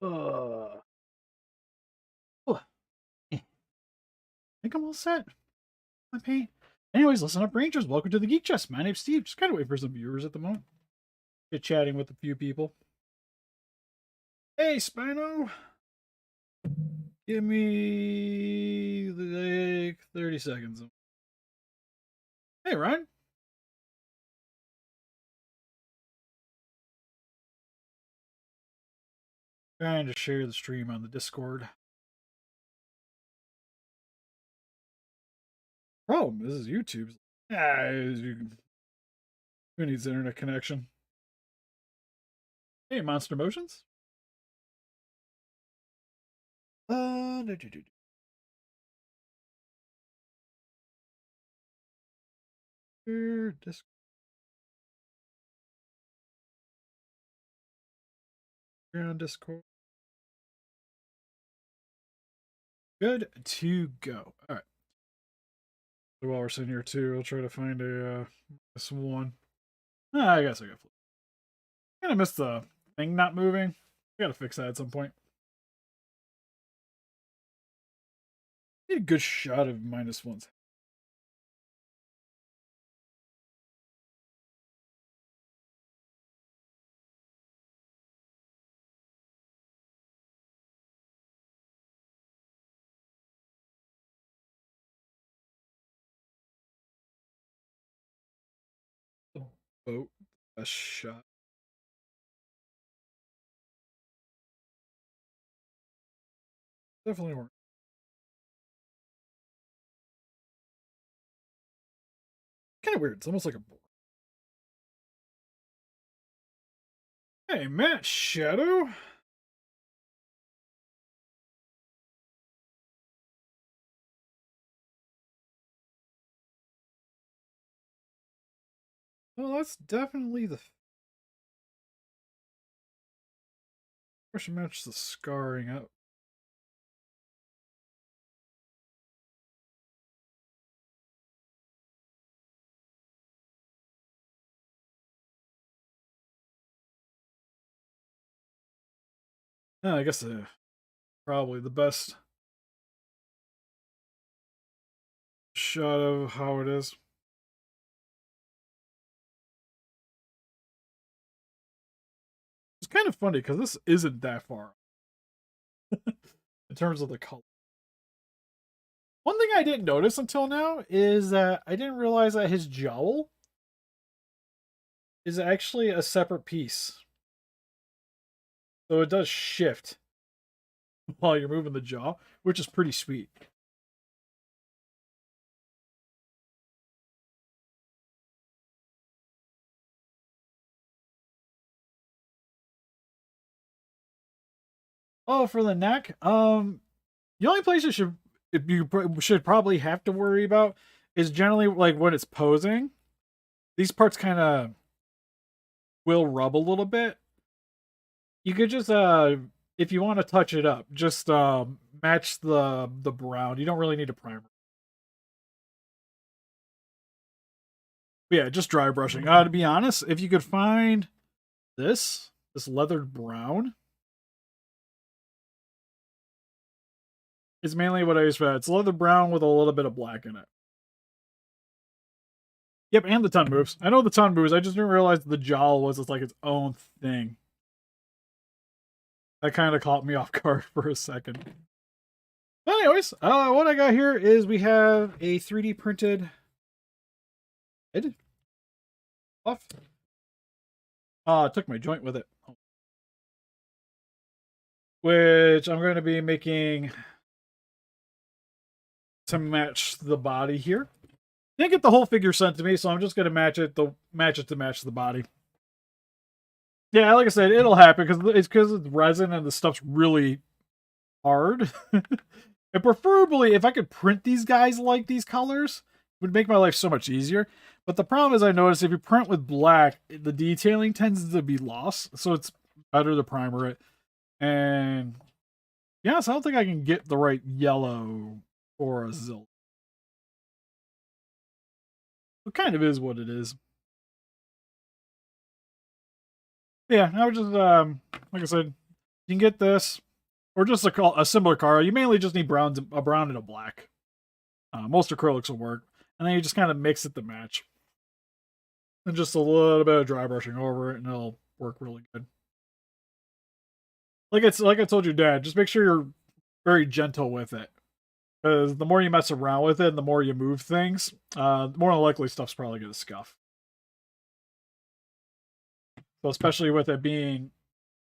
Oh, I think I'm all set. My paint. Anyways, listen up, Rangers. Welcome to the Geek Chest. My name's Steve. Just kind of wait for some viewers at the moment. Get chatting with a few people. Hey, Spino. Give me like 30 seconds. Hey, Ryan. Trying to share the stream on the Discord. Problem this is YouTube's. Who needs internet connection? Hey, Monster Motions. No, Discord. You're on Discord. Good to go. All right. So while we're sitting here too, I'll try to find a this one. I guess I got. Kind of missed the thing not moving. I gotta fix that at some point. Need a good shot of -1s. The boat. A shot. Definitely work. Kind of weird. It's almost like a board. Hey, Matt Shadow. Well, that's definitely the. I should match the scarring up. I guess probably the best shot of how it is. It's kind of funny because this isn't that far in terms of the color. One thing I didn't notice until now is that I didn't realize that his jowl is actually a separate piece. So it does shift while you're moving the jaw, which is pretty sweet. Oh, for the neck, the only place you should probably have to worry about is generally like when it's posing. These parts kind of will rub a little bit. You could just if you want to touch it up, just match the brown. You don't really need a primer. But yeah, just dry brushing. To be honest, if you could find this leathered brown, it's mainly what I use for that. It's leather brown with a little bit of black in it. Yep, and the ton moves. I know the ton moves. I just didn't realize the jowl was like its own thing. That kind of caught me off guard for a second. But anyways, what I got here is we have a 3D printed head. Off. Took my joint with it. Which I'm going to be making to match the body here. Didn't get the whole figure sent to me, so I'm just going to match it to match the body. Yeah, like I said, it'll happen because it's resin and the stuff's really hard. And preferably, if I could print these guys like these colors, it would make my life so much easier. But the problem is, I noticed if you print with black, the detailing tends to be lost, so it's better to primer it. And yes, I don't think I can get the right yellow for a Zilla. It kind of is what it is. Yeah, I would just like I said, You can get this, or just a similar car. You mainly just need a brown and a black. Most acrylics will work. And then you just kind of mix it to match. And just a little bit of dry brushing over it, and it'll work really good. Like I told you, Dad, just make sure you're very gentle with it. Because the more you mess around with it, and the more you move things, the more than likely stuff's probably going to scuff. So especially with it being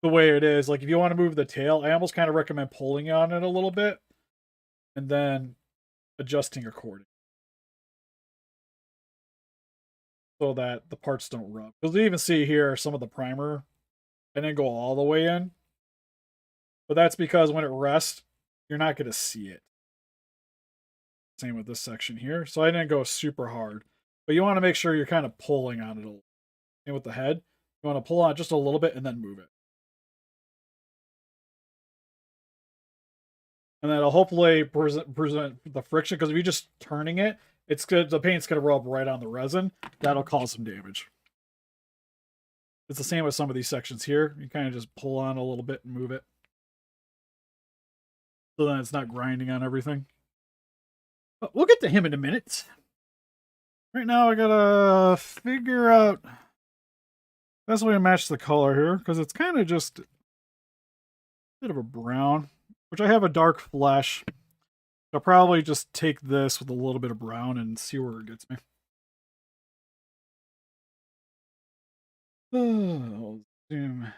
the way it is, like if you want to move the tail, I almost kind of recommend pulling on it a little bit and then adjusting accordingly so that the parts don't rub. Because you even see here some of the primer and then go all the way in. But that's because when it rests, you're not going to see it. Same with this section here. So I didn't go super hard. But you want to make sure you're kind of pulling on it a little. And with the head, you want to pull on it just a little bit and then move it. And that'll hopefully present the friction, because if you're just turning it, it's good. The paint's going to rub right on the resin. That'll cause some damage. It's the same with some of these sections here. You kind of just pull on a little bit and move it. So then it's not grinding on everything. But we'll get to him in a minute. Right now I gotta figure out best way to match the color here, because it's kind of just a bit of a brown, which I have a dark flesh. I'll probably just take this with a little bit of brown and see where it gets me. I'll zoom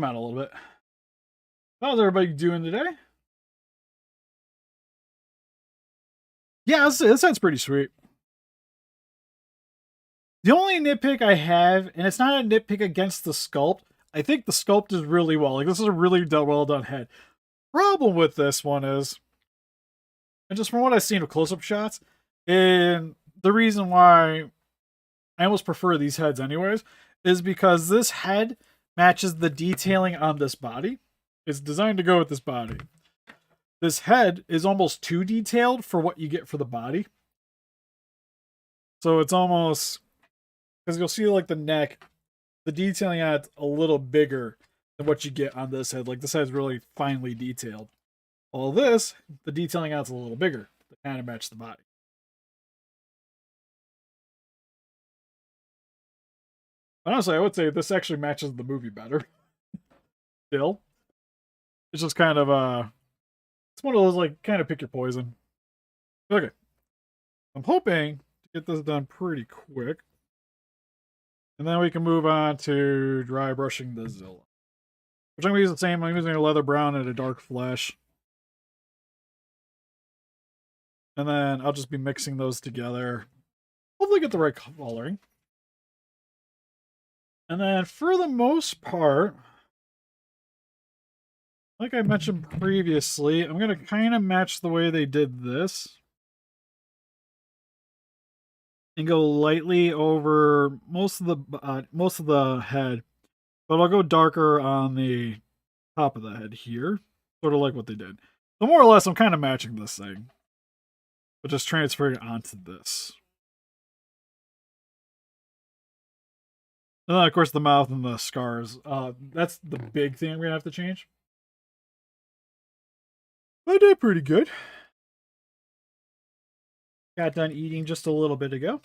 out a little bit. How's everybody doing today? Yeah, this sounds pretty sweet. The only nitpick I have, and it's not a nitpick against the sculpt, I think the sculpt is really well. Like, this is a really well done head. Problem with this one is, and just from what I've seen of close-up shots, and the reason why I almost prefer these heads anyways, is because this head matches the detailing on this body. It's designed to go with this body. This head is almost too detailed for what you get for the body. So it's almost, because you'll see like the neck, the detailing on it's a little bigger than what you get on this head. Like this head's really finely detailed. All this, the detailing on it's a little bigger to kind of match the body. Honestly, I would say this actually matches the movie better. Still, it's just kind of it's one of those like kind of pick your poison. Okay, I'm hoping to get this done pretty quick, and then we can move on to dry brushing the Zilla, which I'm gonna use the same. I'm using a leather brown and a dark flesh, and then I'll just be mixing those together. Hopefully, get the right coloring. And then for the most part, like I mentioned previously, I'm going to kind of match the way they did this. And go lightly over most of the head. But I'll go darker on the top of the head here. Sort of like what they did. So more or less, I'm kind of matching this thing. But just transferring it onto this. And then, of course, the mouth and the scars. That's the big thing I'm going to have to change. I did pretty good. Got done eating just a little bit ago.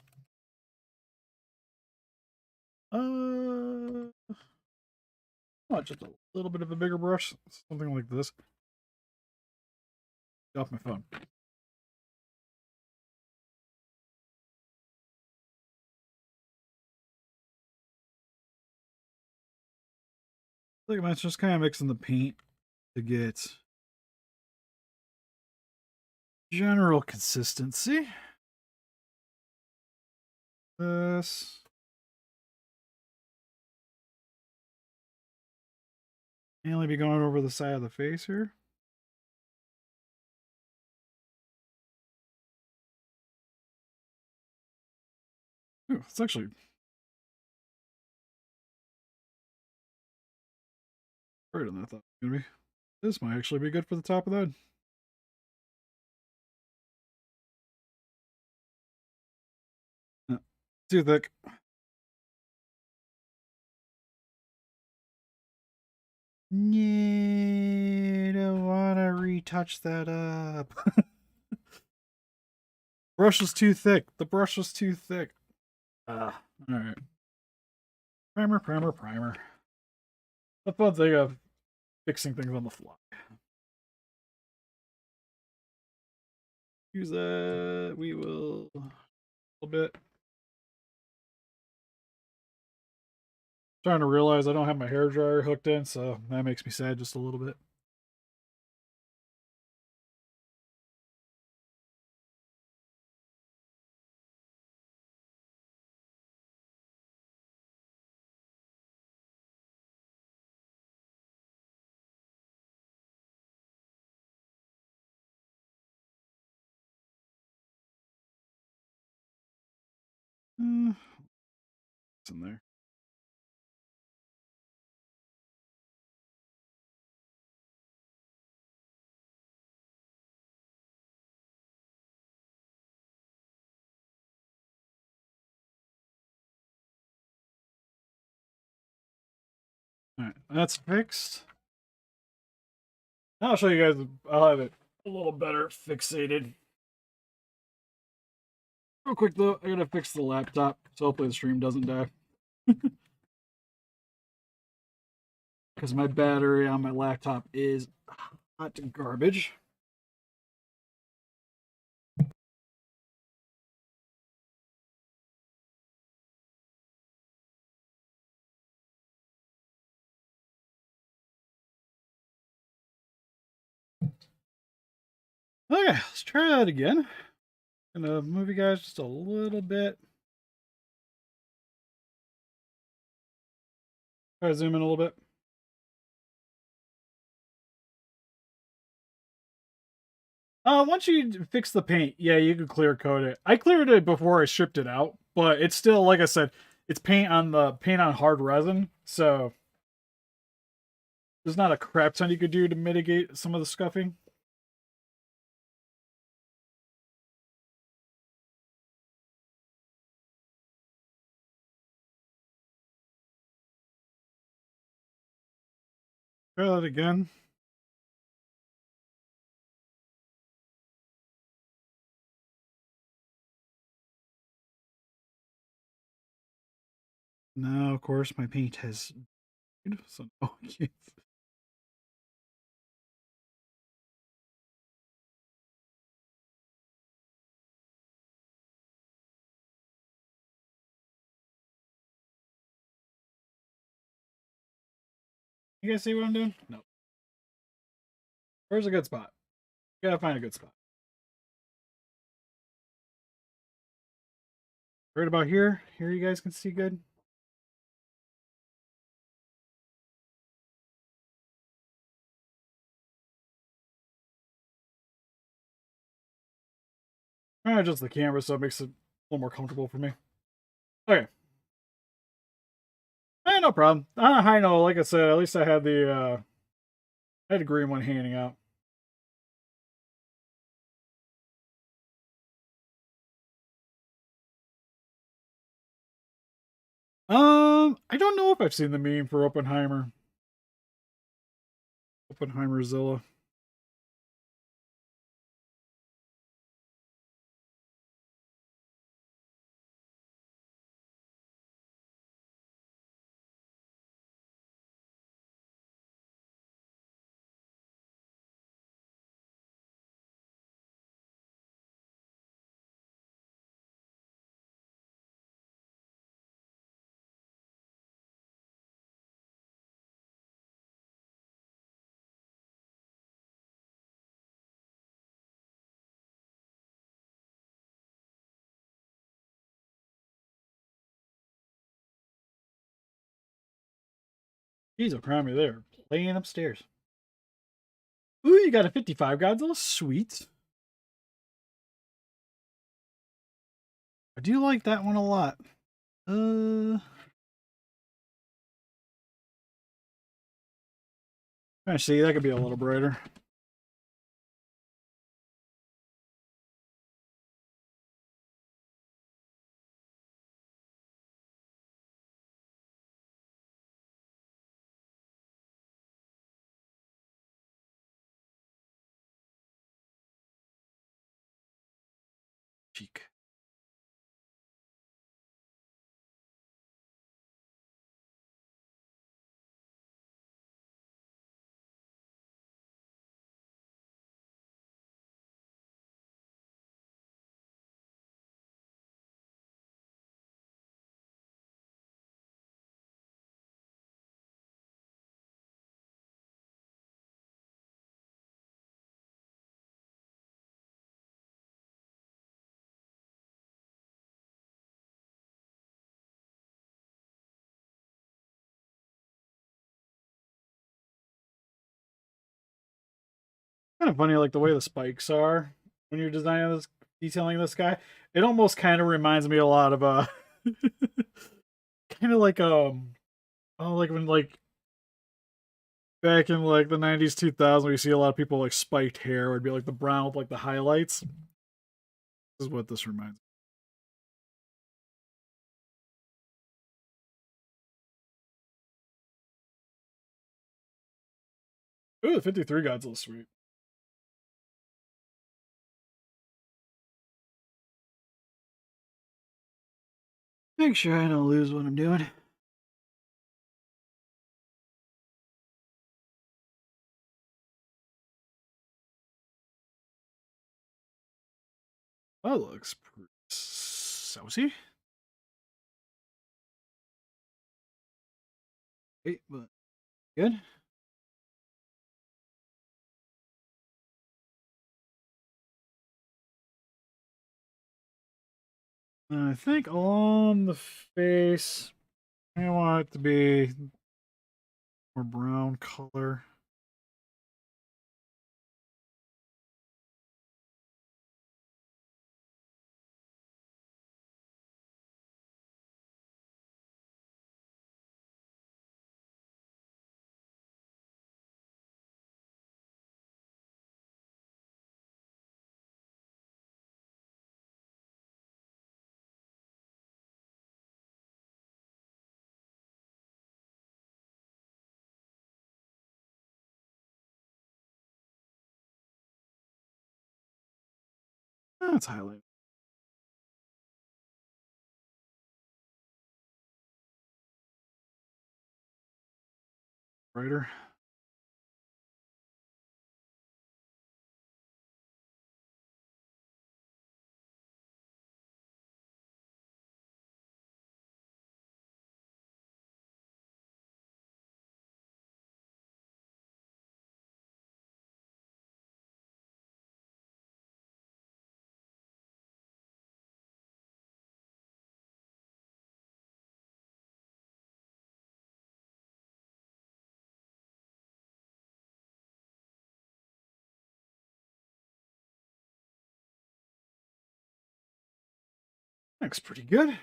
Oh, just a little bit of a bigger brush. Something like this. Get off my phone. Look at that, just kind of mixing the paint to get general consistency. This. Mainly be going over the side of the face here. Ooh, it's actually brighter than I thought it was going to be. This might actually be good for the top of the head. No, too thick. Yeah, don't want to retouch that up. Brush was too thick. The brush was too thick. All right. Primer, primer, primer. The fun thing of fixing things on the fly. Use that. We will a little bit. Trying to realize I don't have my hair dryer hooked in, so that makes me sad just a little bit. What's in there? All right, that's fixed. I'll show you guys. I'll have it a little better fixated. Real quick though, I gotta fix the laptop, so hopefully the stream doesn't die. Because my battery on my laptop is hot garbage. Okay, let's try that again. Gonna move you guys just a little bit. Try to zoom in a little bit. Once you fix the paint, yeah, you can clear coat it. I cleared it before I stripped it out, but it's still, like I said, it's paint on hard resin, so there's not a crap ton you could do to mitigate some of the scuffing. Try that again. Now, of course, my paint has. So, oh, jeez. You guys see what I'm doing? No. Where's a good spot? Gotta find a good spot. Right about here. Here you guys can see good. Just the camera, so it makes it a little more comfortable for me. Okay. No problem. I know, like I said, at least I had the green one handing out. I don't know if I've seen the meme for Oppenheimer. Oppenheimer Zilla. Jeez, cram me there. Playing upstairs. Ooh, you got a 55 Godzilla? Sweet. I do like that one a lot. I see, that could be a little brighter. cheek. Kind of funny, like the way the spikes are when you're designing this, detailing this guy. It almost kind of reminds me a lot of kind of like oh, like when like back in like the 90s, 2000s, we see a lot of people like spiked hair. Would be like the brown with like the highlights. This is what this reminds me. Ooh, the 53 Godzilla sweet. Make sure I don't lose what I'm doing. That looks pretty saucy. Wait, but good. I think on the face, I want it to be more brown color. That's highlight. Brighter. Looks pretty good. Hit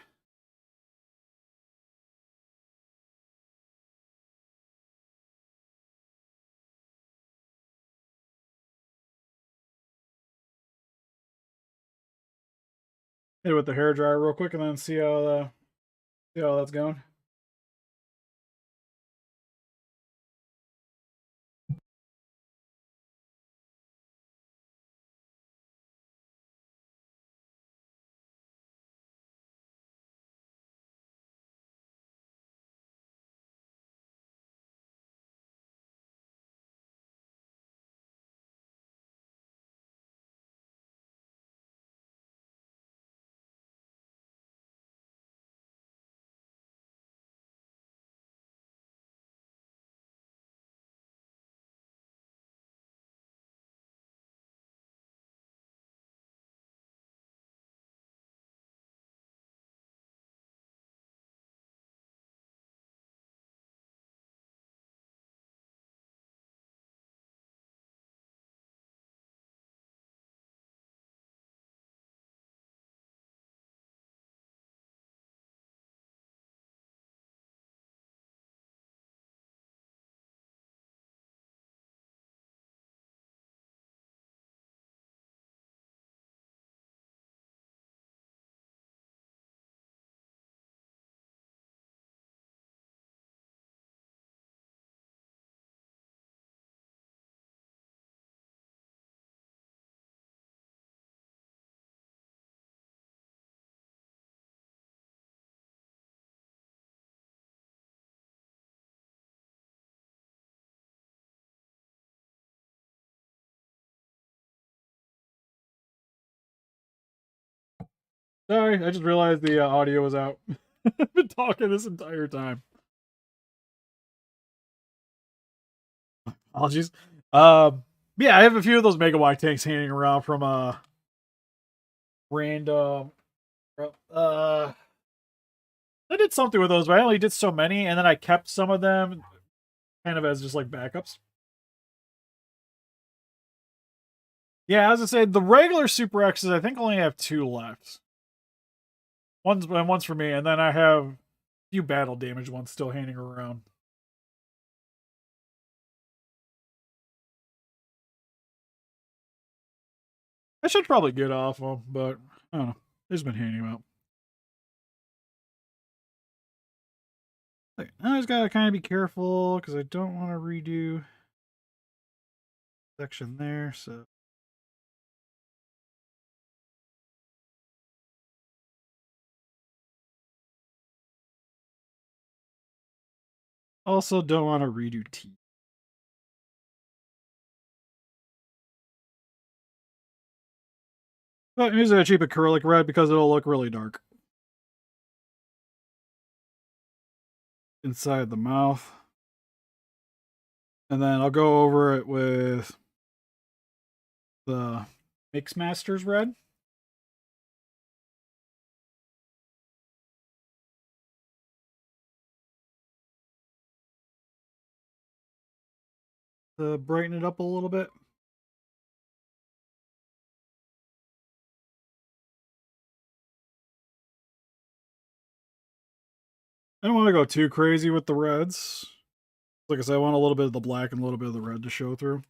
it with the hair dryer real quick and then see how that's going. Sorry, I just realized the audio was out. I've been talking this entire time. Apologies. Yeah, I have a few of those Mega Y tanks hanging around from random. I did something with those, but I only did so many, and then I kept some of them kind of as just like backups. Yeah, as I said, the regular Super X's I think only have 2 left. One's for me, and then I have a few battle damage ones still hanging around. I should probably get off them, but I don't know. They've just been handing them out. I just gotta kind of be careful because I don't want to redo section there. So also don't want to redo T. But I'm using a cheap acrylic red because it'll look really dark inside the mouth. And then I'll go over it with the Mix Masters red. To brighten it up a little bit. I don't want to go too crazy with the reds. Like I said, I want a little bit of the black and a little bit of the red to show through.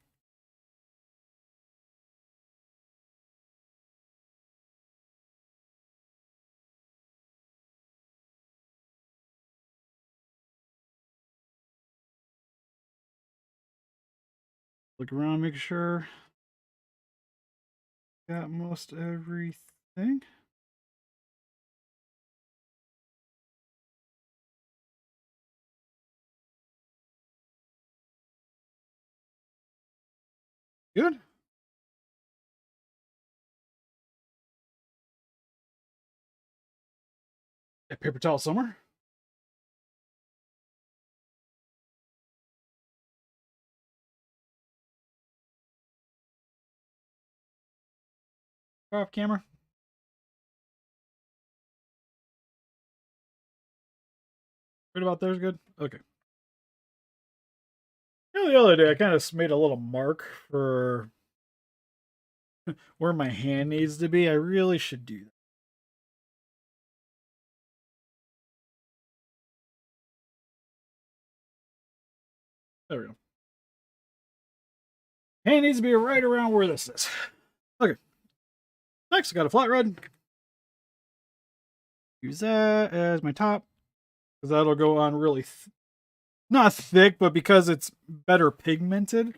Look around, make sure got most everything. Good. A paper towel somewhere. Off camera. Right about there's good. Okay. You know, the other day I kind of made a little mark for where my hand needs to be. I really should do that. There we go. Hand needs to be right around where this is. Okay. Next, I got a flat red. Use that as my top because that'll go on really not thick, but because it's better pigmented,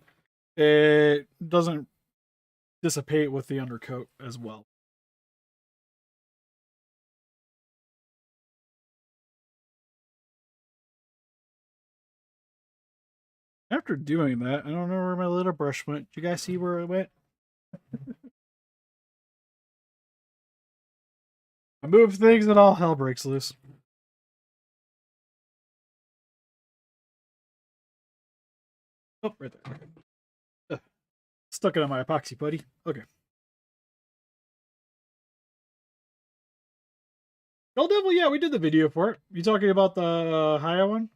it doesn't dissipate with the undercoat as well. After doing that, I don't know where my little brush went. Did you guys see where it went? I move things and all hell breaks loose. Oh, right there. Stuck it on my epoxy putty. Okay. Gold Devil, yeah, we did the video for it. You talking about the Haya one?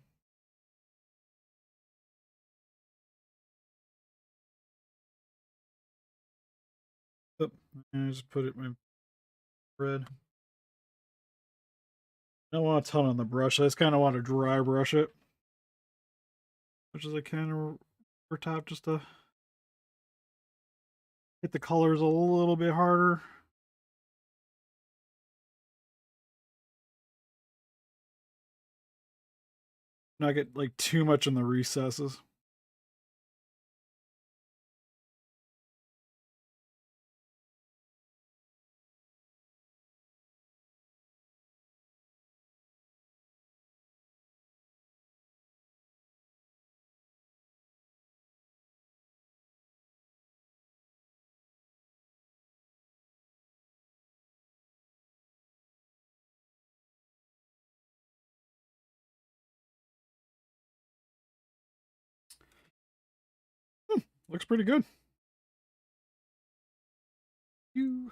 Oh, I just put it in my red. I don't want a ton on the brush. I just kind of want to dry brush it. Which is I kind of over top just to hit the colors a little bit harder. Not get like too much in the recesses. looks pretty good. You.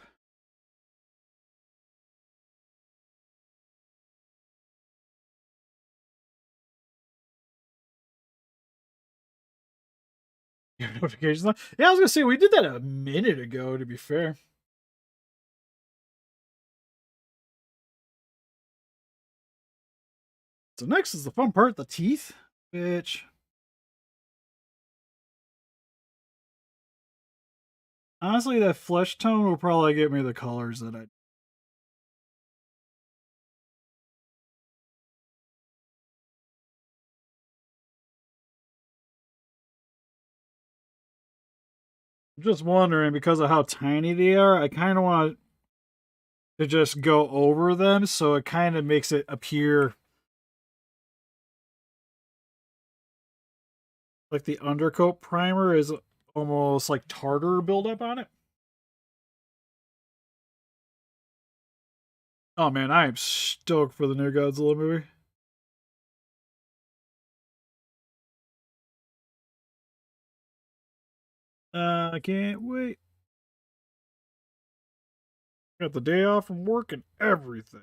Notifications on. Yeah, I was gonna say we did that a minute ago. To be fair. So next is the fun part, the teeth, which honestly, that flesh tone will probably get me the colors that I. I'm just wondering because of how tiny they are. I kind of want to just go over them, so it kind of makes it appear like the undercoat primer is almost like tartar buildup on it. Oh man, I am stoked for the new Godzilla movie. I can't wait. Got the day off from work and everything.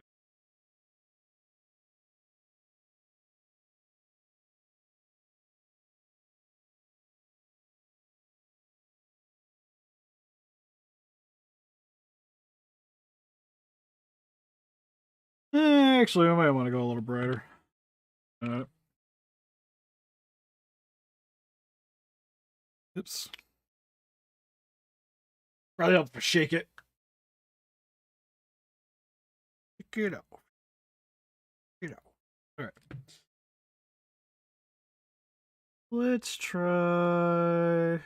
Actually, I might want to go a little brighter. Oops. Probably help to shake it. Shake it out. Shake it out. All right. Let's try.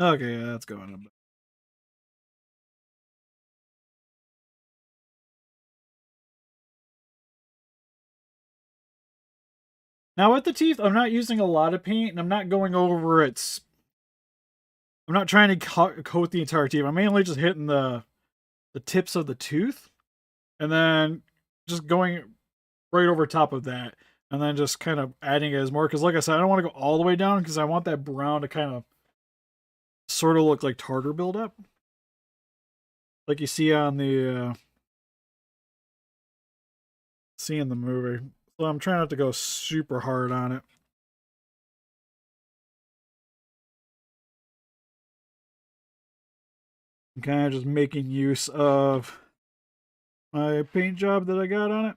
Okay, yeah, that's going up. Now with the teeth, I'm not using a lot of paint, and I'm not going over its. I'm not trying to coat the entire teeth. I'm mainly just hitting the tips of the tooth, and then just going right over top of that, and then just kind of adding it as more. Because like I said, I don't want to go all the way down because I want that brown to kind of sort of look like tartar buildup, like you see on the see in the movie. So I'm trying not to go super hard on it. I'm kind of just making use of my paint job that I got on it.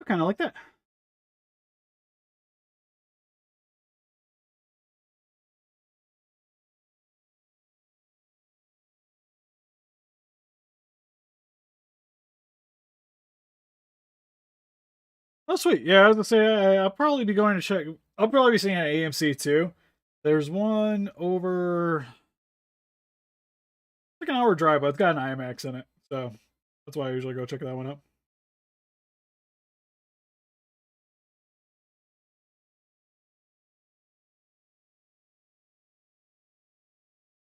I kind of like that. Oh, sweet. Yeah, I was gonna say I'll probably be going to check. I'll probably be seeing at AMC too. There's one over like an hour drive, but it's got an IMAX in it, so that's why I usually go check that one out.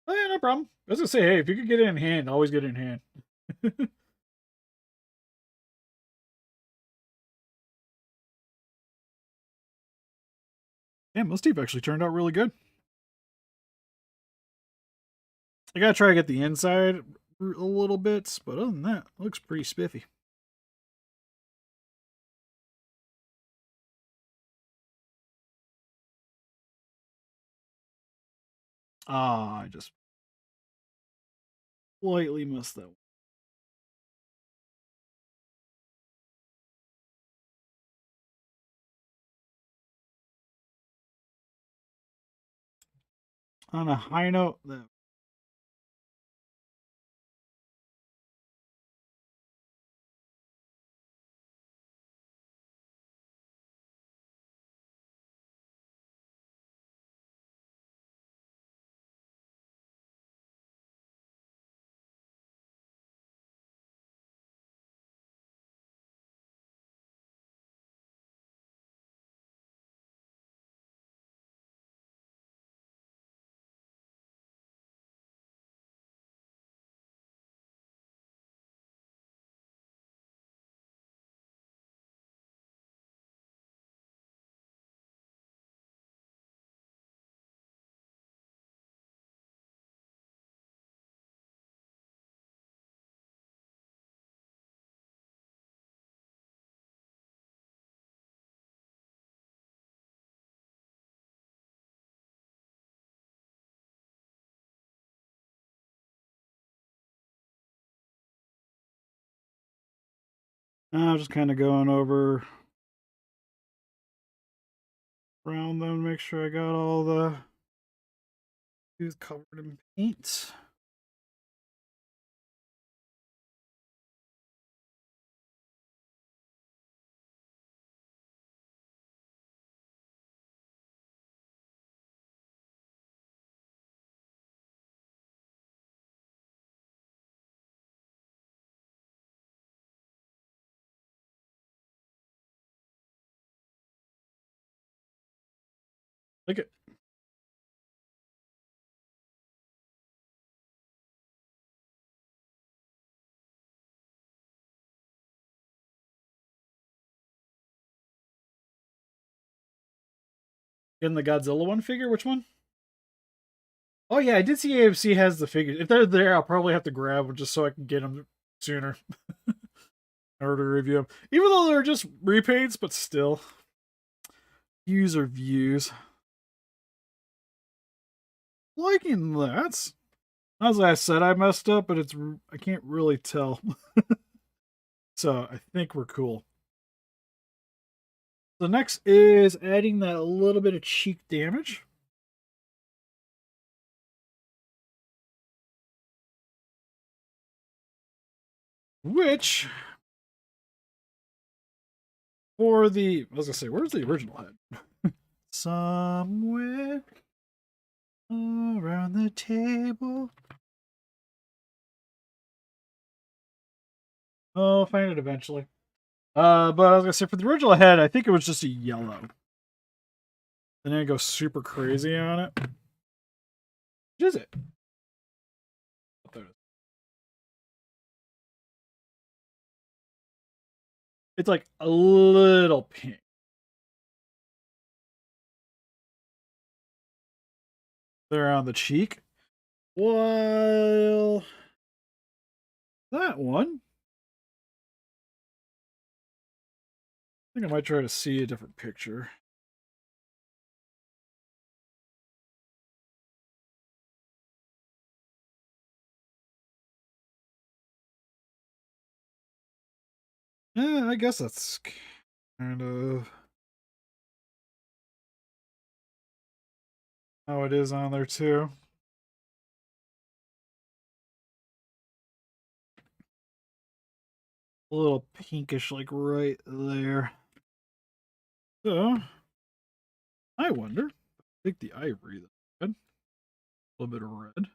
Oh yeah, no problem. I was gonna say, hey, if you could get it in hand, always get it in hand. Yeah, most teeth actually turned out really good. I gotta try to get the inside a little bit, but other than that, it looks pretty spiffy. Ah, I just slightly missed that one. On a high note, I'm just kind of going over around them, make sure I got all the tooth covered in paint. Like it. Getting the Godzilla one figure? Which one? Oh yeah, I did see AFC has the figures. If they're there, I'll probably have to grab them just so I can get them sooner in order to review them. Even though they're just repaints, but still. Views are views. Liking that. As I said, I messed up, but I can't really tell. So I think we're cool. The next is adding that little bit of cheek damage. Which, for the, I was gonna say, where's the original head? Somewhere around the table. Oh, I'll find it eventually. But I was gonna say, for the original head, I think it was just a yellow. And then it goes super crazy on it. Which is it? Oh, there it is. It's like a little pink. There on the cheek. Well, that one. I think I might try to see a different picture. Yeah, I guess that's kind of how it is on there too. A little pinkish, like right there. So, I wonder. I think the ivory, red. A little bit of red.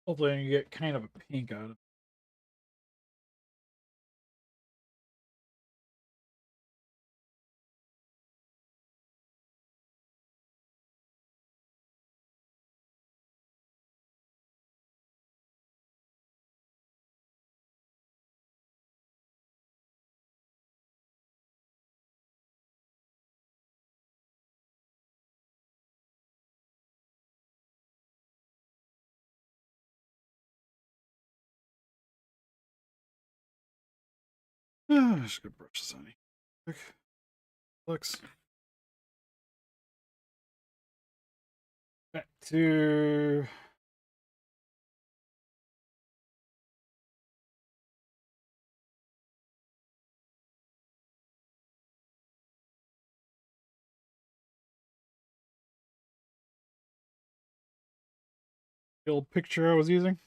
Hopefully, I can get kind of a pink out of it. Just gonna brush this on you. Looks. Back to the old picture I was using.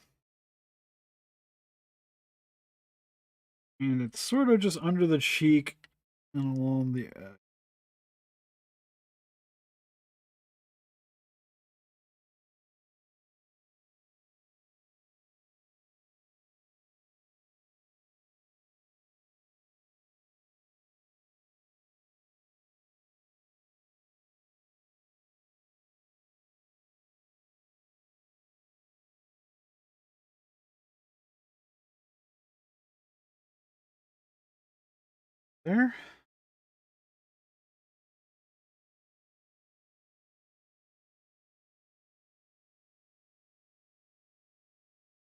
And it's sort of just under the cheek and along the edge. There.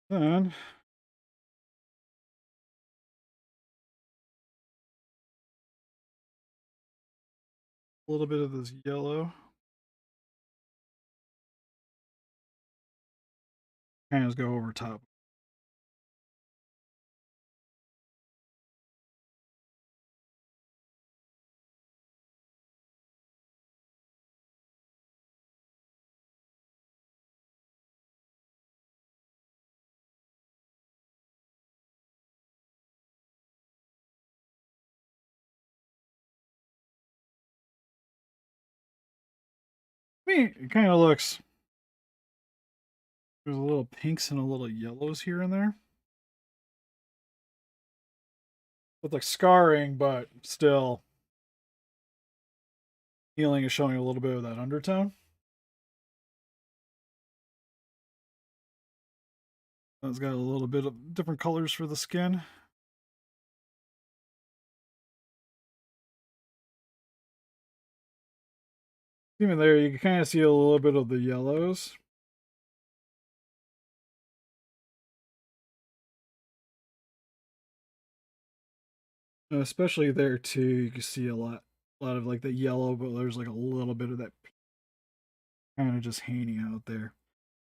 Then a little bit of this yellow. Kind of go over top. I mean, it kind of looks. There's a little pinks and a little yellows here and there. With like scarring, but still healing is showing a little bit of that undertone. It's got a little bit of different colors for the skin. Even there, you can kind of see a little bit of the yellows. Especially there too, you can see a lot of like the yellow, but there's like a little bit of that kind of just hanging out there.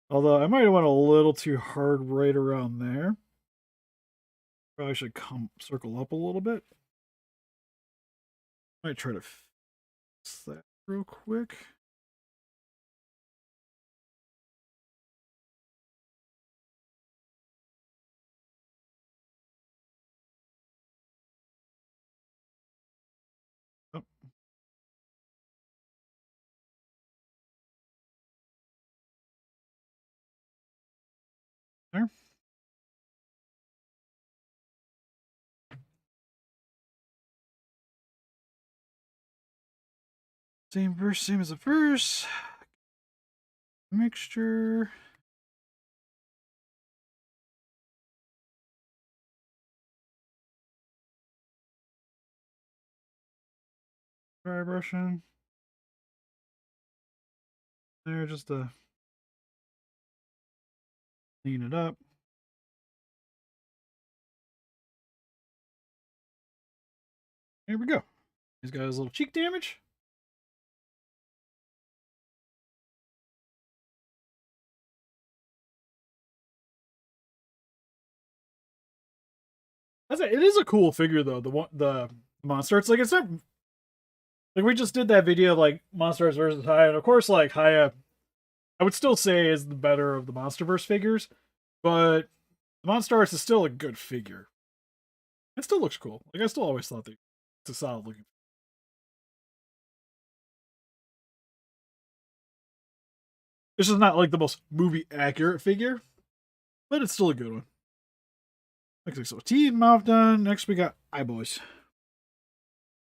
Although I might have went a little too hard right around there. Probably should come circle up a little bit. Might try to fix that real quick. Oh. There. Same as the first. Mixture. Dry brushing. There, just to clean it up. Here we go. He's got his little cheek damage. It is a cool figure though. The monster. It's not like we just did that video of like Monsters versus Haya, and of course like Haya, I would still say is the better of the MonsterVerse figures, but the Monstars is still a good figure. It still looks cool. Like I still always thought that it's a solid looking. This is not like the most movie accurate figure, but it's still a good one. Okay, so teeth and mouth done. Next we got eye boys.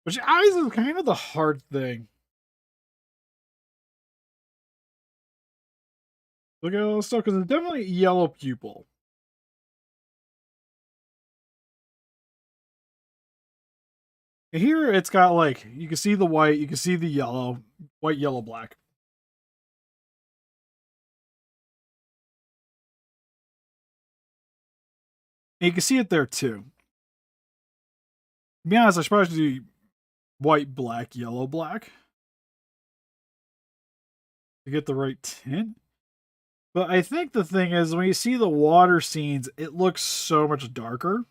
Which eyes is kind of the hard thing. Look at all this stuff because it's definitely yellow pupil. And here it's got like you can see the white, you can see the yellow, white, yellow, black. And you can see it there too. To be honest, I should probably do white, black, yellow, black to get the right tint. But I think the thing is, when you see the water scenes, it looks so much darker.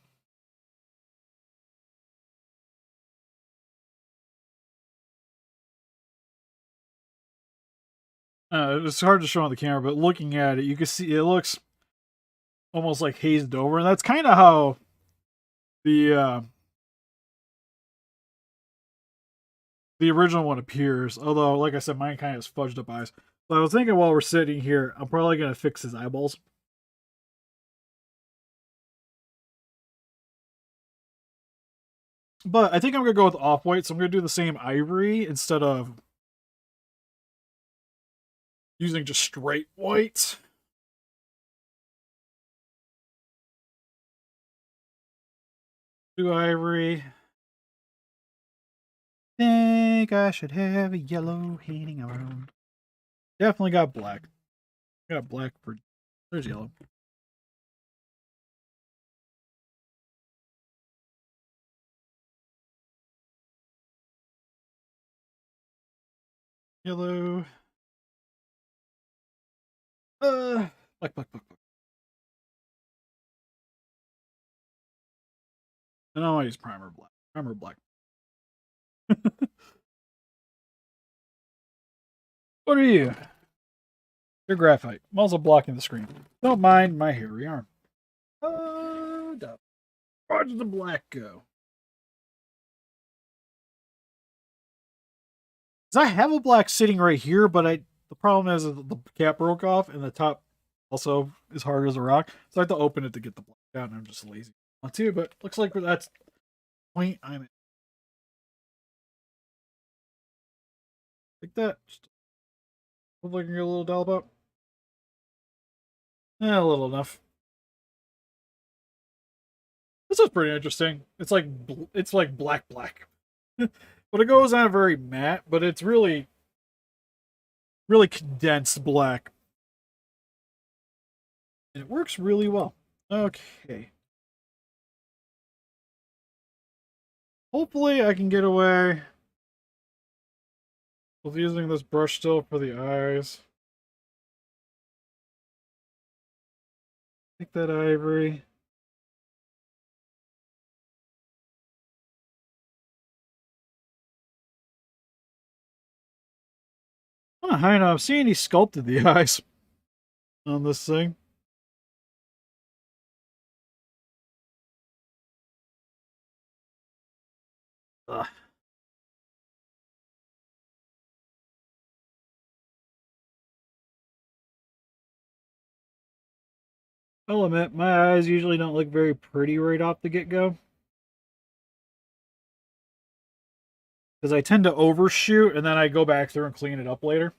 It's hard to show on the camera, but looking at it, you can see it looks almost like hazed over, and that's kind of how the the original one appears. Although, like I said, mine kind of has fudged up eyes. So I was thinking while we're sitting here, I'm probably gonna fix his eyeballs. But I think I'm gonna go with off white, so I'm gonna do the same ivory instead of using just straight white. Do ivory. Think I should have a yellow hanging around. Definitely got black. Got black for. There's yellow. Yellow. Black, black, black, black. And I want to use primer black. Primer black. What are you? You're graphite. I'm also blocking the screen. Don't mind my hairy arm. Where did the black go? Because I have a black sitting right here, but the problem is that the cap broke off and the top also is hard as a rock. So I have to open it to get the black out, and I'm just lazy. Not too, but looks like that's the point I'm in. Like that. Just hopefully I can get a little dollop up. Yeah, a little enough. This is pretty interesting. It's like black black. But it goes on very matte, but it's really really condensed black. And it works really well. Okay. Hopefully I can get away with using this brush still for the eyes. Take that ivory. Oh, I know. I'm seeing he sculpted the eyes on this thing. Ugh. I'll admit, my eyes usually don't look very pretty right off the get-go. Because I tend to overshoot, and then I go back through and clean it up later.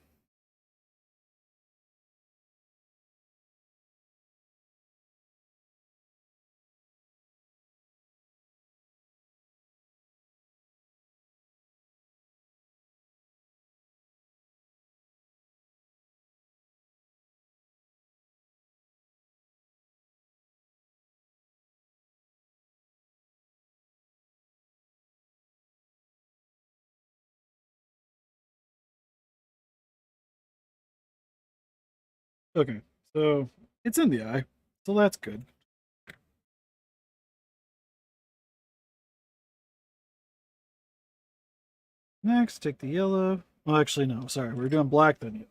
Okay, so it's in the eye, so that's good. Next, take the yellow. Well, actually, no, sorry, we're doing black then yellow.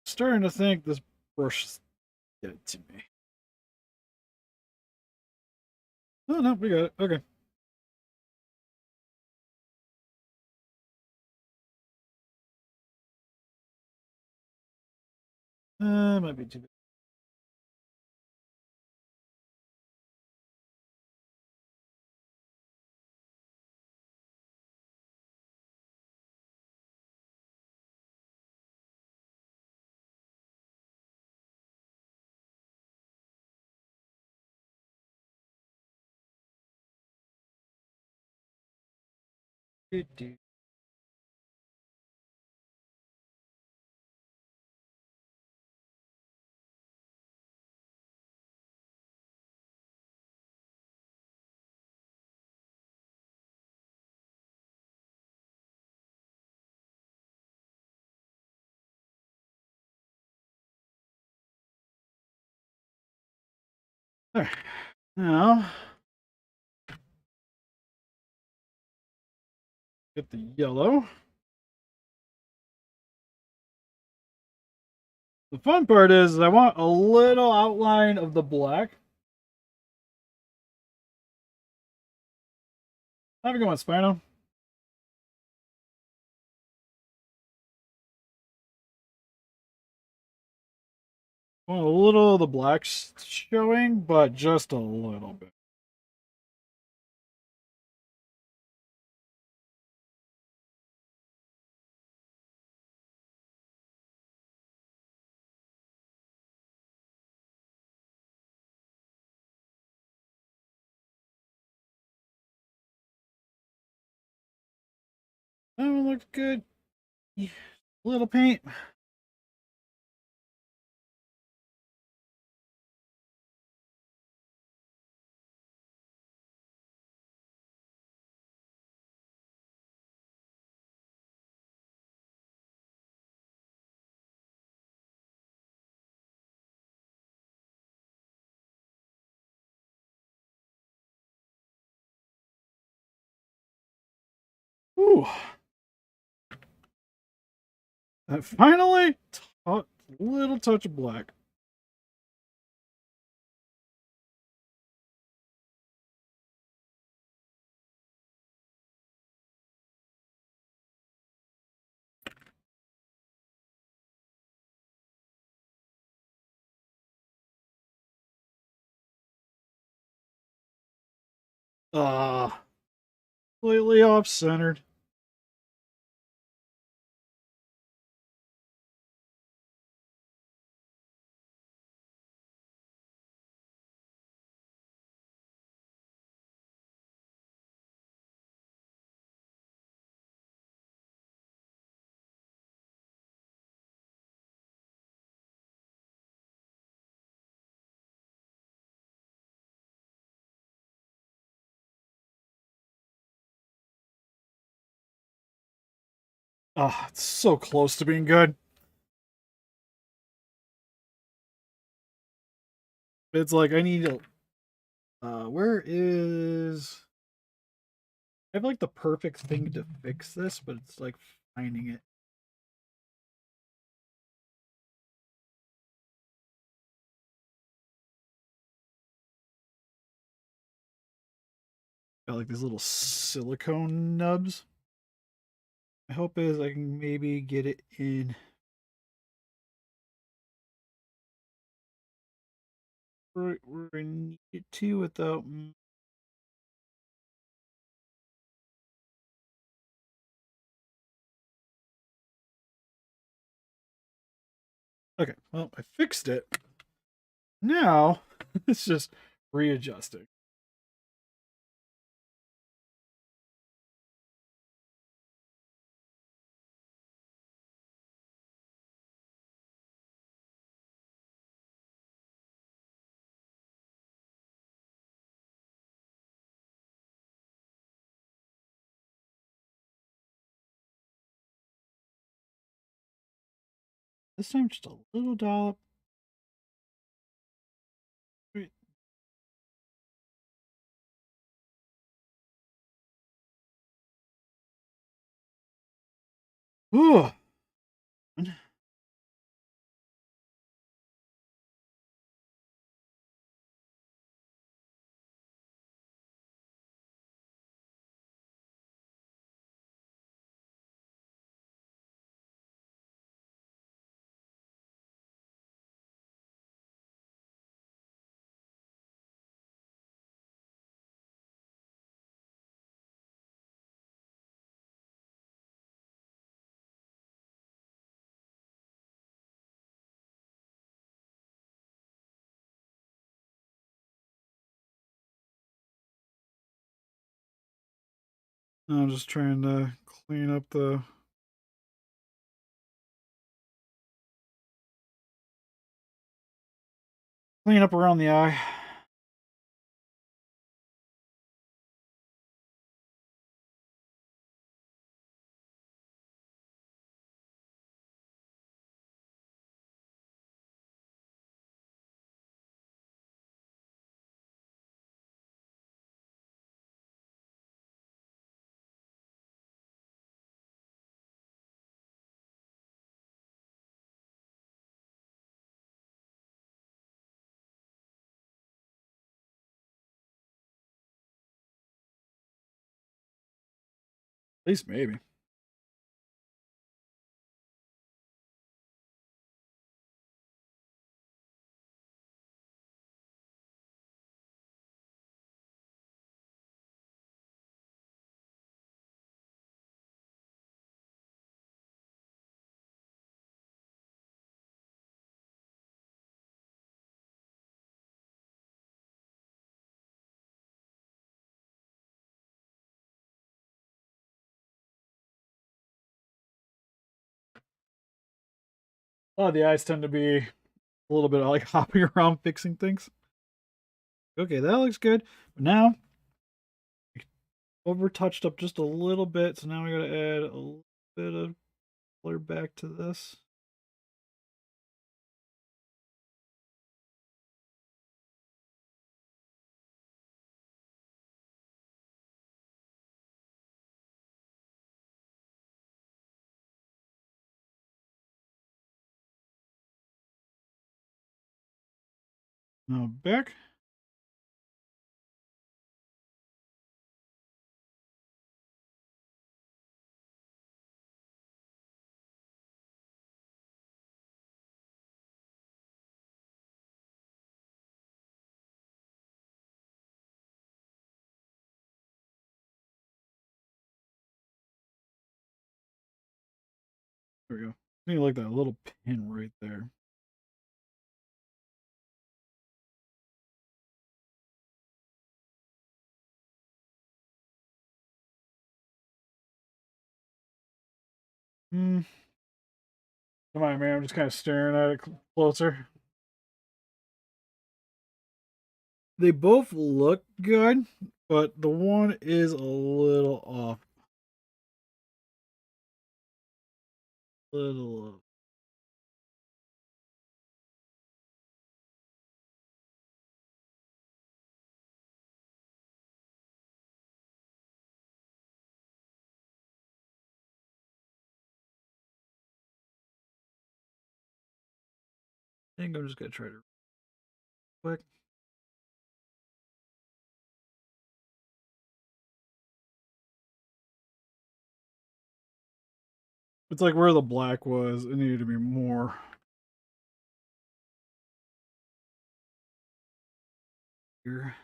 Starting to think this brush is dead to me. Oh, no, we got it. Okay. Might be too big. There. Now, get the yellow. The fun part is I want a little outline of the black. Have a good one, Spino. Want a little of the black showing, but just a little bit. That one looks good. Yeah. Little paint. Ooh. And finally, little touch of black. Ah, completely off centered. Ah, it's so close to being good. It's like I need to. Where is? I have like the perfect thing to fix this, but it's like finding it. Got like these little silicone nubs. My hope is I can maybe get it in where I need it to without. Okay, well, I fixed it. Now it's just readjusting. This time, just a little dollop. Wait. Ooh. I'm just trying to clean up around the eye. least maybe. Oh, the eyes tend to be a little bit like hopping around fixing things. Okay, that looks good. But now, over touched up just a little bit, so now we gotta add a little bit of color back to this. Now back. There we go. I think I like that little pin right there. Hmm. Come on, man. I'm just kind of staring at it closer. They both look good, but the one is a little off. Little off. I think I'm just gonna try to quick. It's like where the black was. It needed to be more. Here.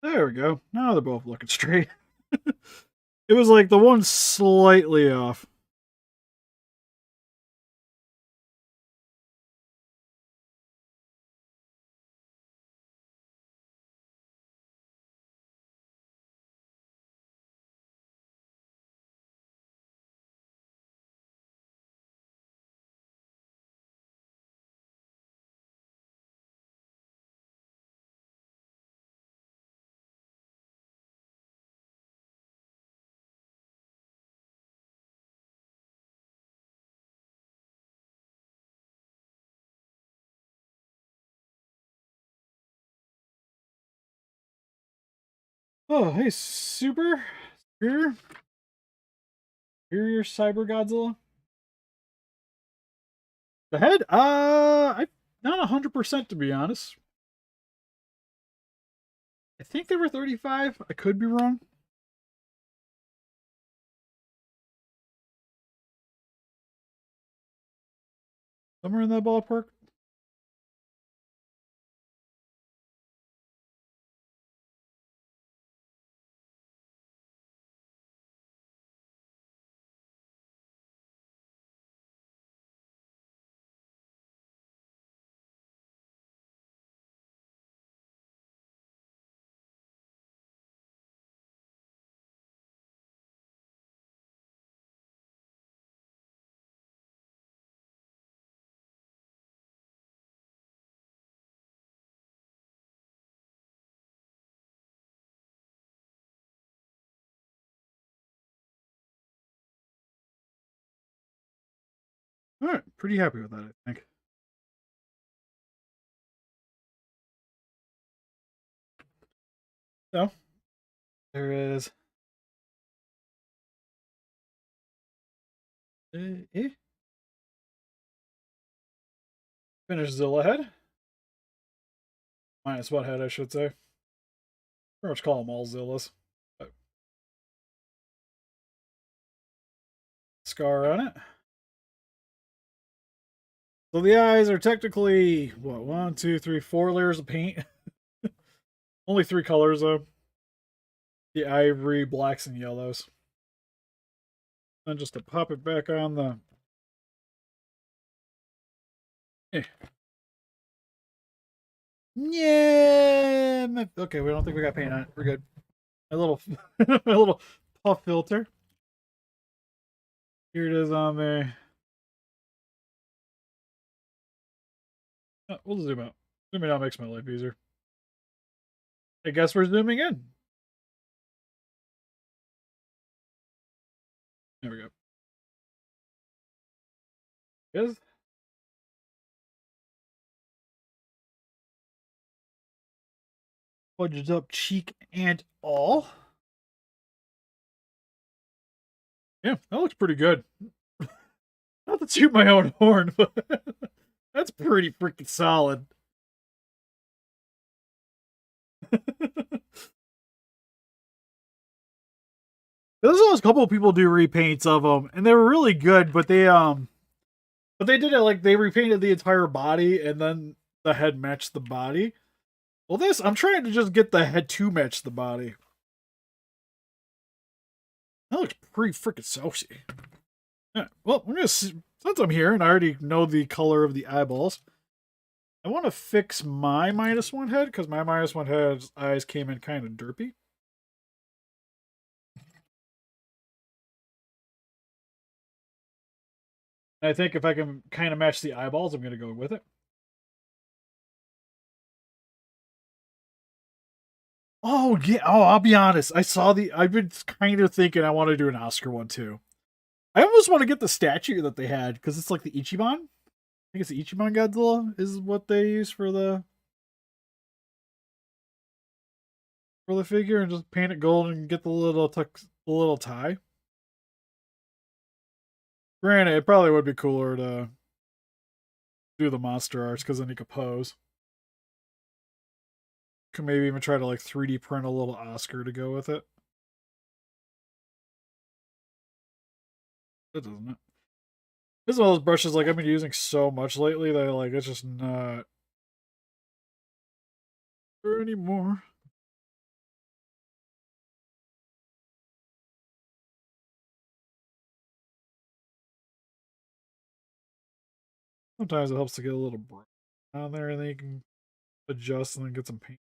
There we go. Now they're both looking straight. It was like the one slightly off. Oh, hey, superior, superior cyber Godzilla. The head, I not 100% to be honest. I think they were 35. I could be wrong. Somewhere in that ballpark. All right, pretty happy with that, I think. So there is eh. Finish Zilla head. Minus one head, I should say. Pretty much call them all Zillas. But scar on it. So the eyes are technically, what, 1, 2, 3, 4 layers of paint. Only 3 colors, though. The ivory, blacks, and yellows. Then just to pop it back on the... Yeah! Okay, we don't think we got paint on it. We're good. A little, a little puff filter. Here it is on there. Oh, we'll zoom out. Zooming out makes my life easier. I guess we're zooming in. There we go. Yes. Fudged up cheek and all. Yeah, that looks pretty good. Not to toot my own horn, but that's pretty freaking solid. There's a couple of people do repaints of them, and they were really good. But they did it like they repainted the entire body, and then the head matched the body. Well, this I'm trying to just get the head to match the body. That looks pretty freaking saucy. Yeah, well, I'm gonna since I'm here and I already know the color of the eyeballs, I want to fix my -1 head because my -1 head's eyes came in kind of derpy. And I think if I can kind of match the eyeballs, I'm gonna go with it. Oh yeah. Oh, I'll be honest. I've been kind of thinking I want to do an Oscar one too. I almost want to get the statue that they had because it's like the Ichiban. I think it's the Ichiban Godzilla is what they use for the figure, and just paint it gold and get the little tie. Granted, it probably would be cooler to do the monster arts because then you could pose. Could maybe even try to like 3D print a little Oscar to go with it. That doesn't it? This is one of those brushes like I've been using so much lately that like it's just not there anymore. Sometimes it helps to get a little brown on there and then you can adjust and then get some paint.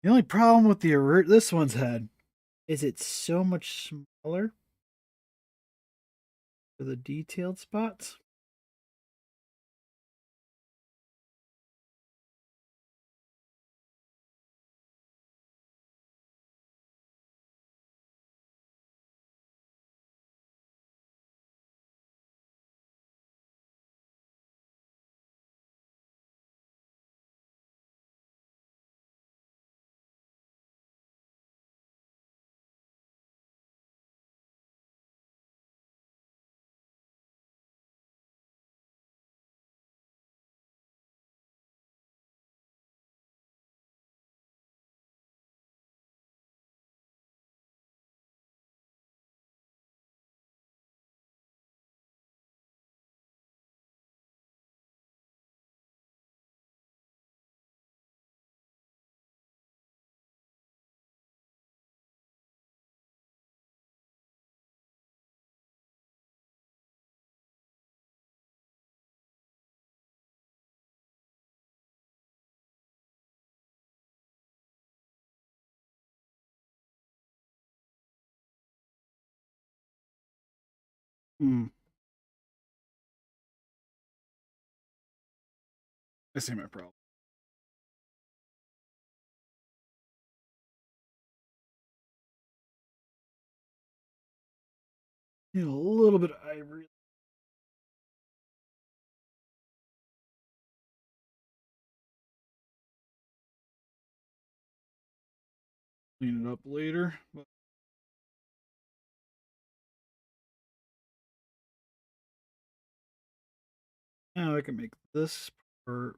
The only problem with this one's head is it's so much smaller for the detailed spots. Hmm. I see my problem. You know, a little bit of ivory. Clean it up later. But now I can make this part.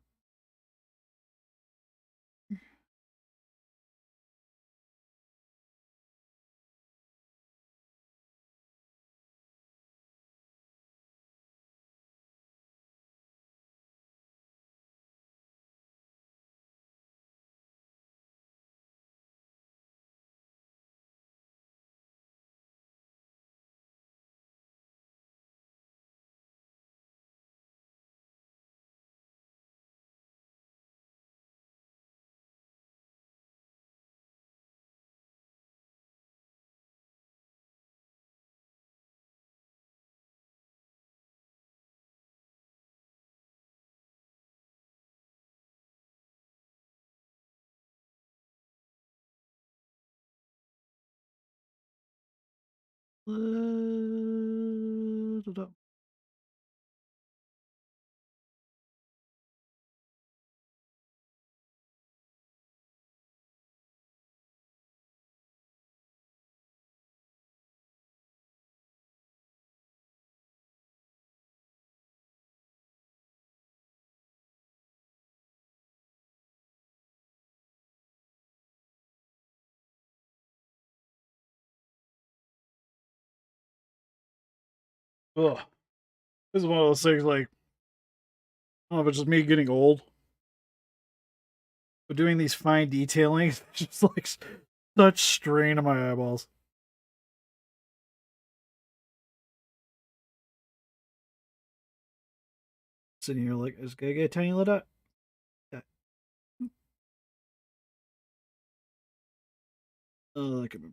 Ugh. This is one of those things like, I don't know if it's just me getting old, but doing these fine detailing is just like such strain on my eyeballs. Sitting here like, I just gotta get a tiny little dot. Yeah. Oh, that could be.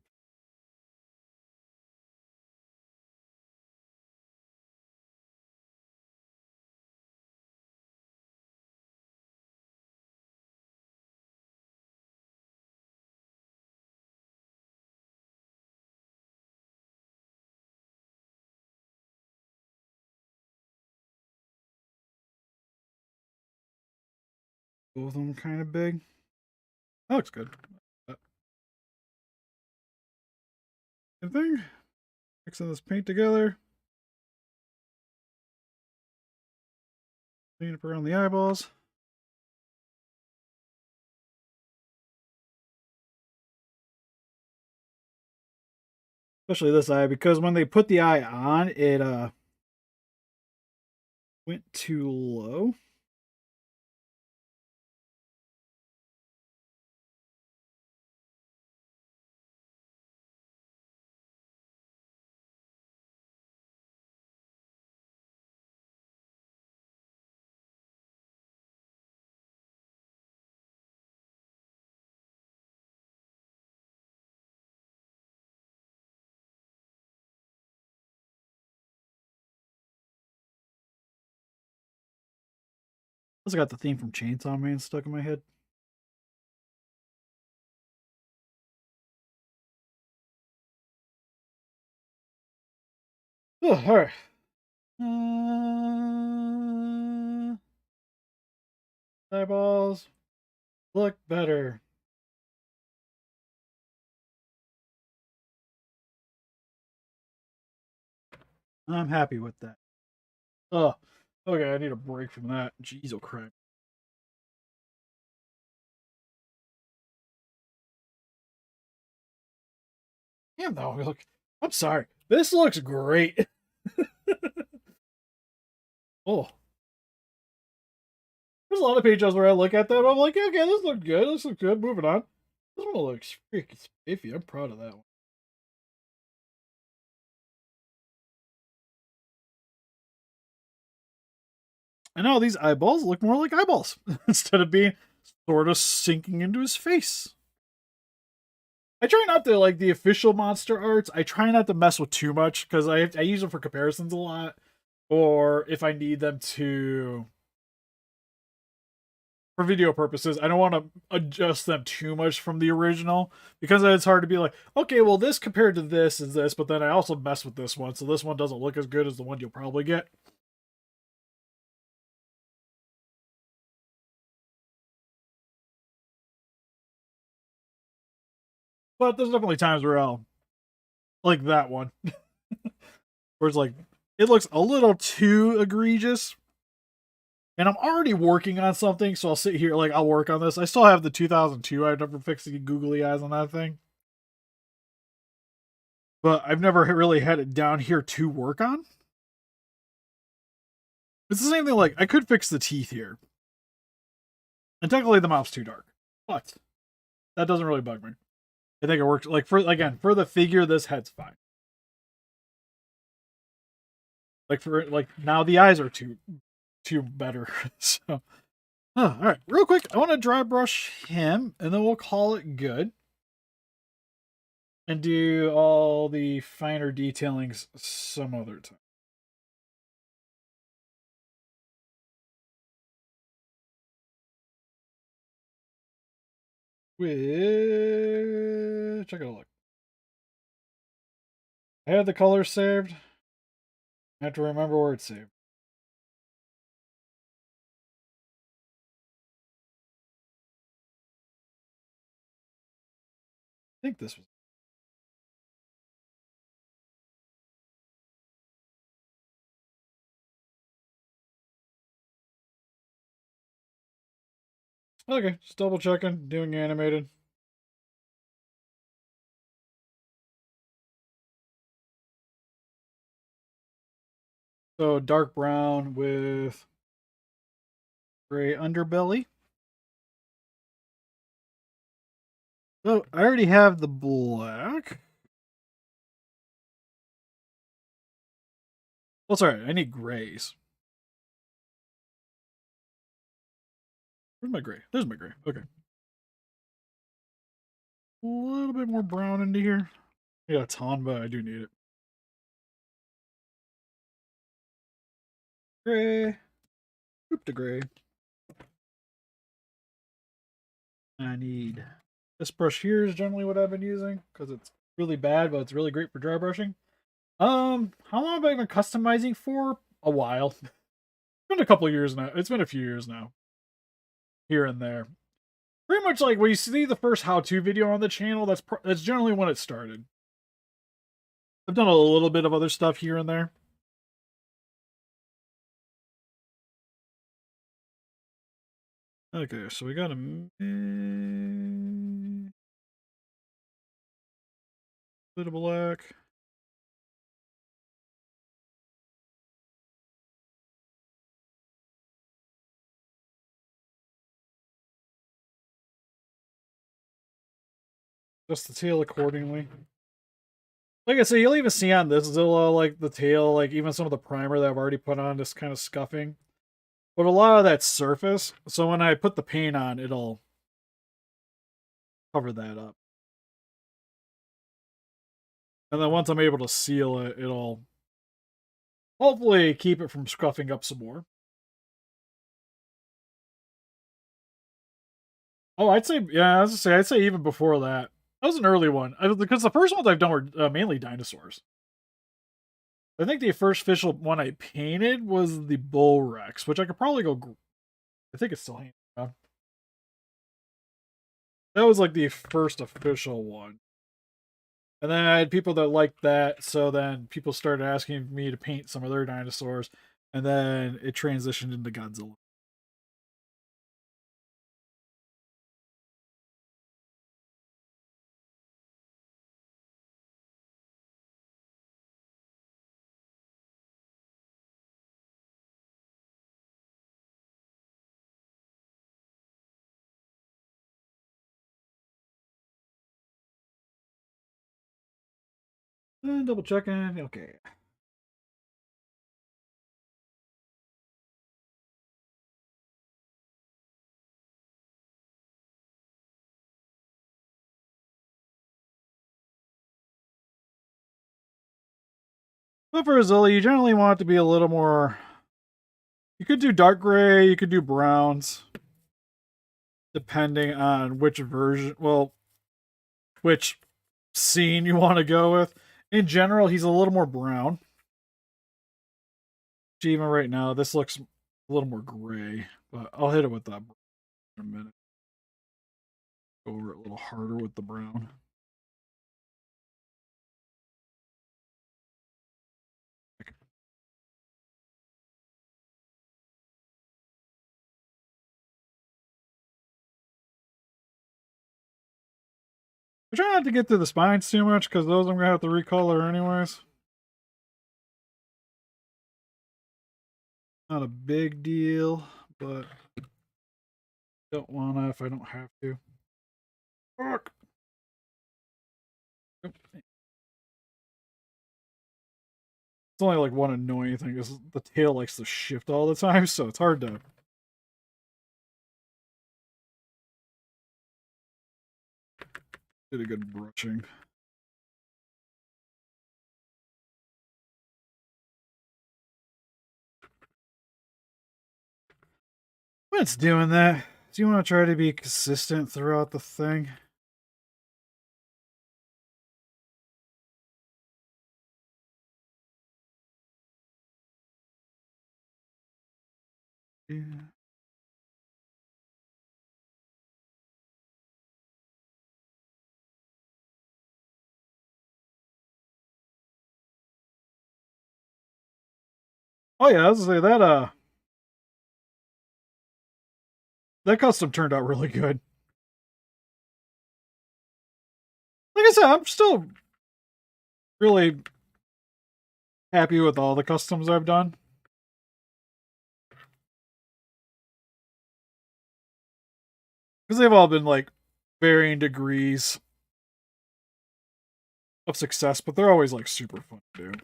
Both of them kind of big. That looks good. Good thing. Mixing this paint together. Clean up around the eyeballs. Especially this eye, because when they put the eye on, it went too low. I also got the theme from Chainsaw Man stuck in my head. Oh, all right. Eyeballs look better. I'm happy with that. Oh, okay. I need a break from that. Jeez, oh crap. Yeah, no, look. I'm sorry. This looks great. Oh, there's a lot of pages where I look at them. I'm like, okay, this looks good. This looks good. Moving on. This one looks freaking spiffy. I'm proud of that one. I know these eyeballs look more like eyeballs instead of being sort of sinking into his face. I try not to like the official monster arts. I try not to mess with too much because I use them for comparisons a lot, or if I need them to for video purposes. I don't want to adjust them too much from the original because it's hard to be like, okay, well this compared to this is this, but then I also mess with this one, so this one doesn't look as good as the one you'll probably get. But there's definitely times where I'll like that one, where it's like it looks a little too egregious. And I'm already working on something, so I'll sit here, like, I'll work on this. I still have the 2002. I've never fixed the googly eyes on that thing. But I've never really had it down here to work on. It's the same thing, like, I could fix the teeth here. And technically the mouth's too dark. But that doesn't really bug me. I think it works, like, for the figure, this head's fine. Like, now the eyes are too better. So, all right, real quick, I want to dry brush him, and then we'll call it good. And do all the finer detailings some other time. Check it out. Look. I have the color saved. I have to remember where it's saved. I think this was. Okay, just double checking, doing animated. So dark brown with gray underbelly. So I already have the black. Well, sorry, I need grays. Where's my gray? There's my gray. Okay. A little bit more brown into here. Yeah, a ton, but I do need it. Gray. Oop the gray. I need this brush here is generally what I've been using because it's really bad, but it's really great for dry brushing. How long have I been customizing for? A while. It's been a couple of years now. It's been a few years now. Here and there. Pretty much like when you see the first how-to video on the channel, that's generally when it started. I've done a little bit of other stuff here and there. Okay, so we got a bit of black. Just the tail accordingly. Like I said, you'll even see on this Zilla, like the tail, like even some of the primer that I've already put on is kind of scuffing. But a lot of that surface, so when I put the paint on, it'll cover that up. And then once I'm able to seal it, it'll hopefully keep it from scuffing up some more. Oh, I'd say, yeah, I was gonna say, I'd say even before that. That was an early one. Because the first ones I've done were mainly dinosaurs. I think the first official one I painted was the Bull Rex, which I could probably go. I think it's still hanging around. That was like the first official one. And then I had people that liked that, so then people started asking me to paint some of their dinosaurs, and then it transitioned into Godzilla. And double checking. Okay. But for a Zilla, you generally want it to be a little more. You could do dark gray, you could do browns, depending on which version. Well, which scene you want to go with. In general, he's a little more brown. Even right now, this looks a little more gray, but I'll hit it with that in a minute. Go over it a little harder with the brown. I try not to get to the spines too much because those I'm gonna have to recolor anyways. Not a big deal, but don't wanna if I don't have to. Fuck. It's only like one annoying thing is the tail likes to shift all the time, so it's hard to. Did a good brushing. When it's doing that, do you want to try to be consistent throughout the thing? Yeah. Oh yeah, I was gonna say that custom turned out really good. Like I said, I'm still really happy with all the customs I've done. Because they've all been like varying degrees of success, but they're always like super fun to do.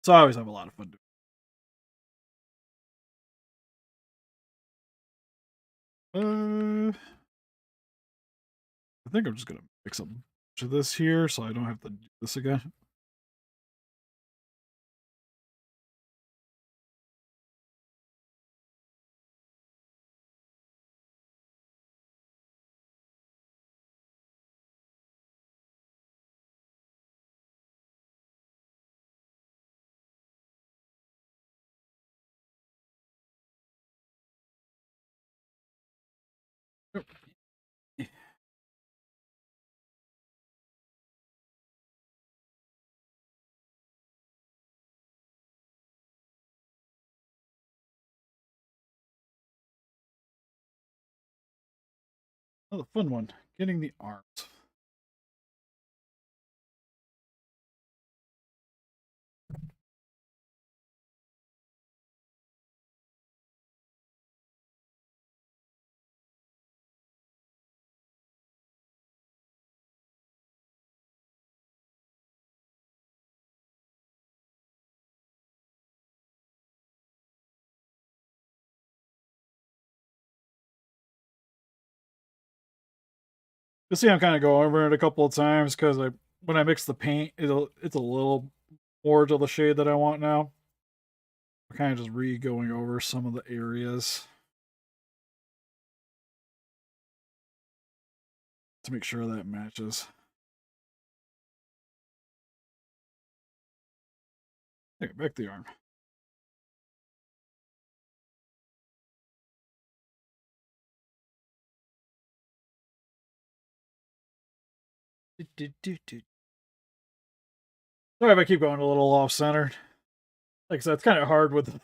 So I always have a lot of fun doing. I think I'm just gonna mix a bunch of this here so I don't have to do this again. Oh, the fun one, getting the arms. You'll see I'm kind of going over it a couple of times because when I mix the paint, it's a little more to the shade that I want now. I'm kind of just going over some of the areas to make sure that matches. Okay, back the arm. Sorry if I keep going a little off center. Like I said, it's kind of hard with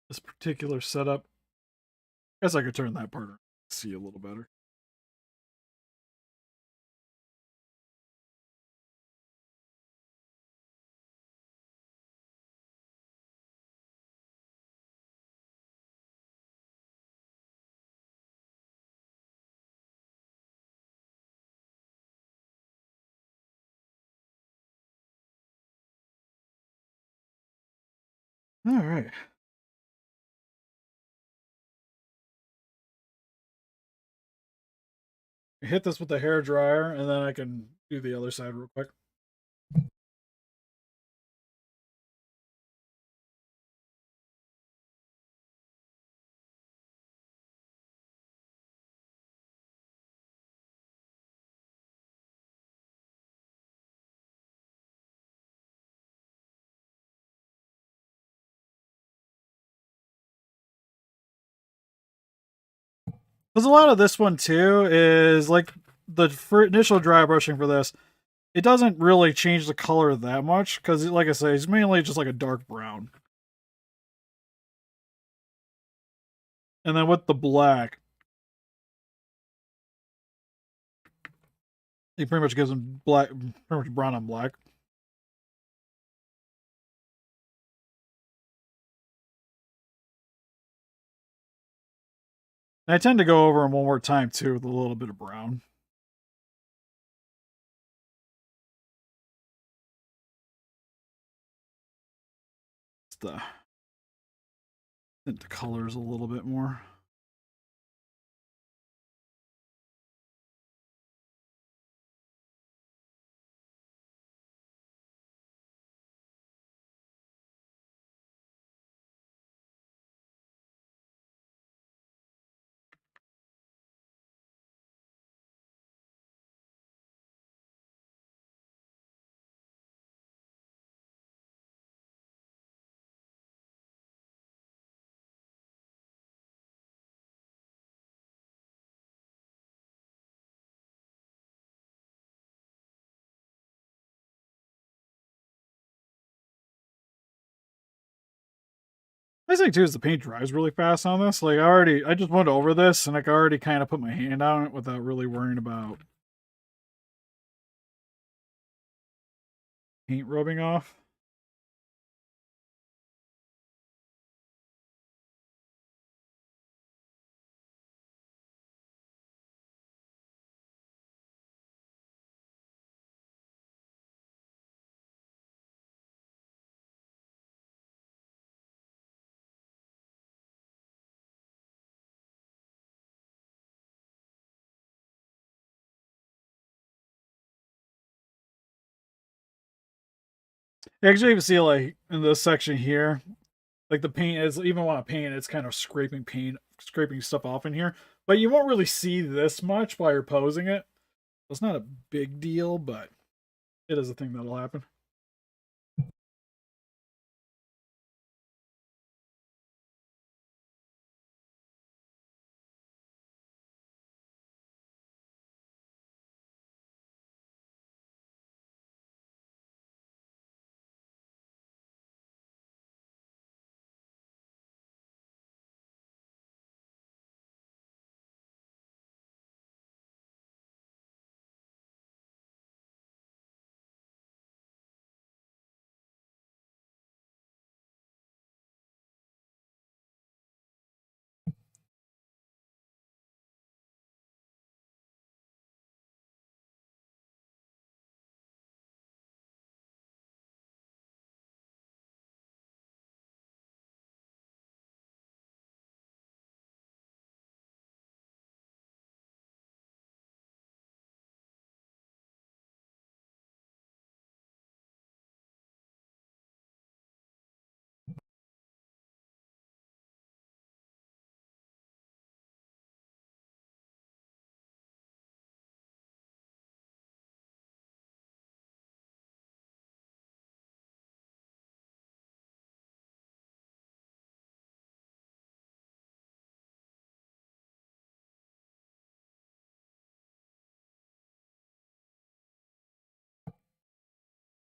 this particular setup. Guess I could turn that part around, see a little better. All right. hit this with the hair dryer, and then I can do the other side real quick. Because a lot of this one too is like the initial dry brushing for this. It doesn't really change the color that much because, like I say, it's mainly just like a dark brown. And then with the black, he pretty much gives him black, pretty much brown on black. And I tend to go over him one more time too with a little bit of brown. It's the colors a little bit more. I think too is the paint dries really fast on this. Like I just went over this and I could already kind of put my hand on it without really worrying about paint rubbing off. You actually even see like in this section here, like the paint is even when I paint, it's kind of scraping stuff off in here. But you won't really see this much while you're posing it. It's not a big deal, but it is a thing that'll happen.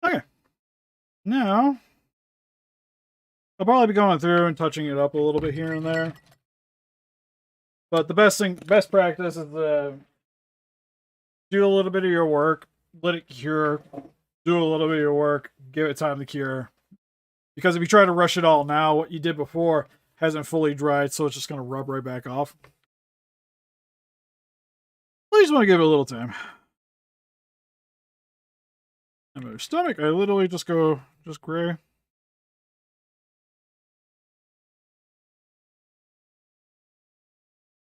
Okay. Now I'll probably be going through and touching it up a little bit here and there. But the best practice is to do a little bit of your work, let it cure, do a little bit of your work, give it time to cure. Because if you try to rush it all now, what you did before hasn't fully dried, so it's just going to rub right back off. I just want to give it a little time. And my stomach, I literally just go just gray.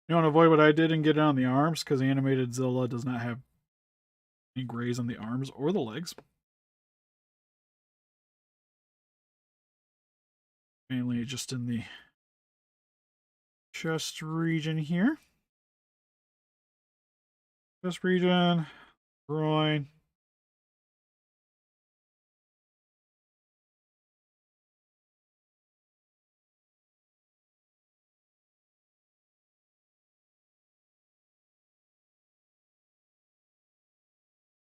You want to avoid what I did and get it on the arms, because the animated Zilla does not have any grays on the arms or the legs. Mainly just in the chest region here. Chest region, groin.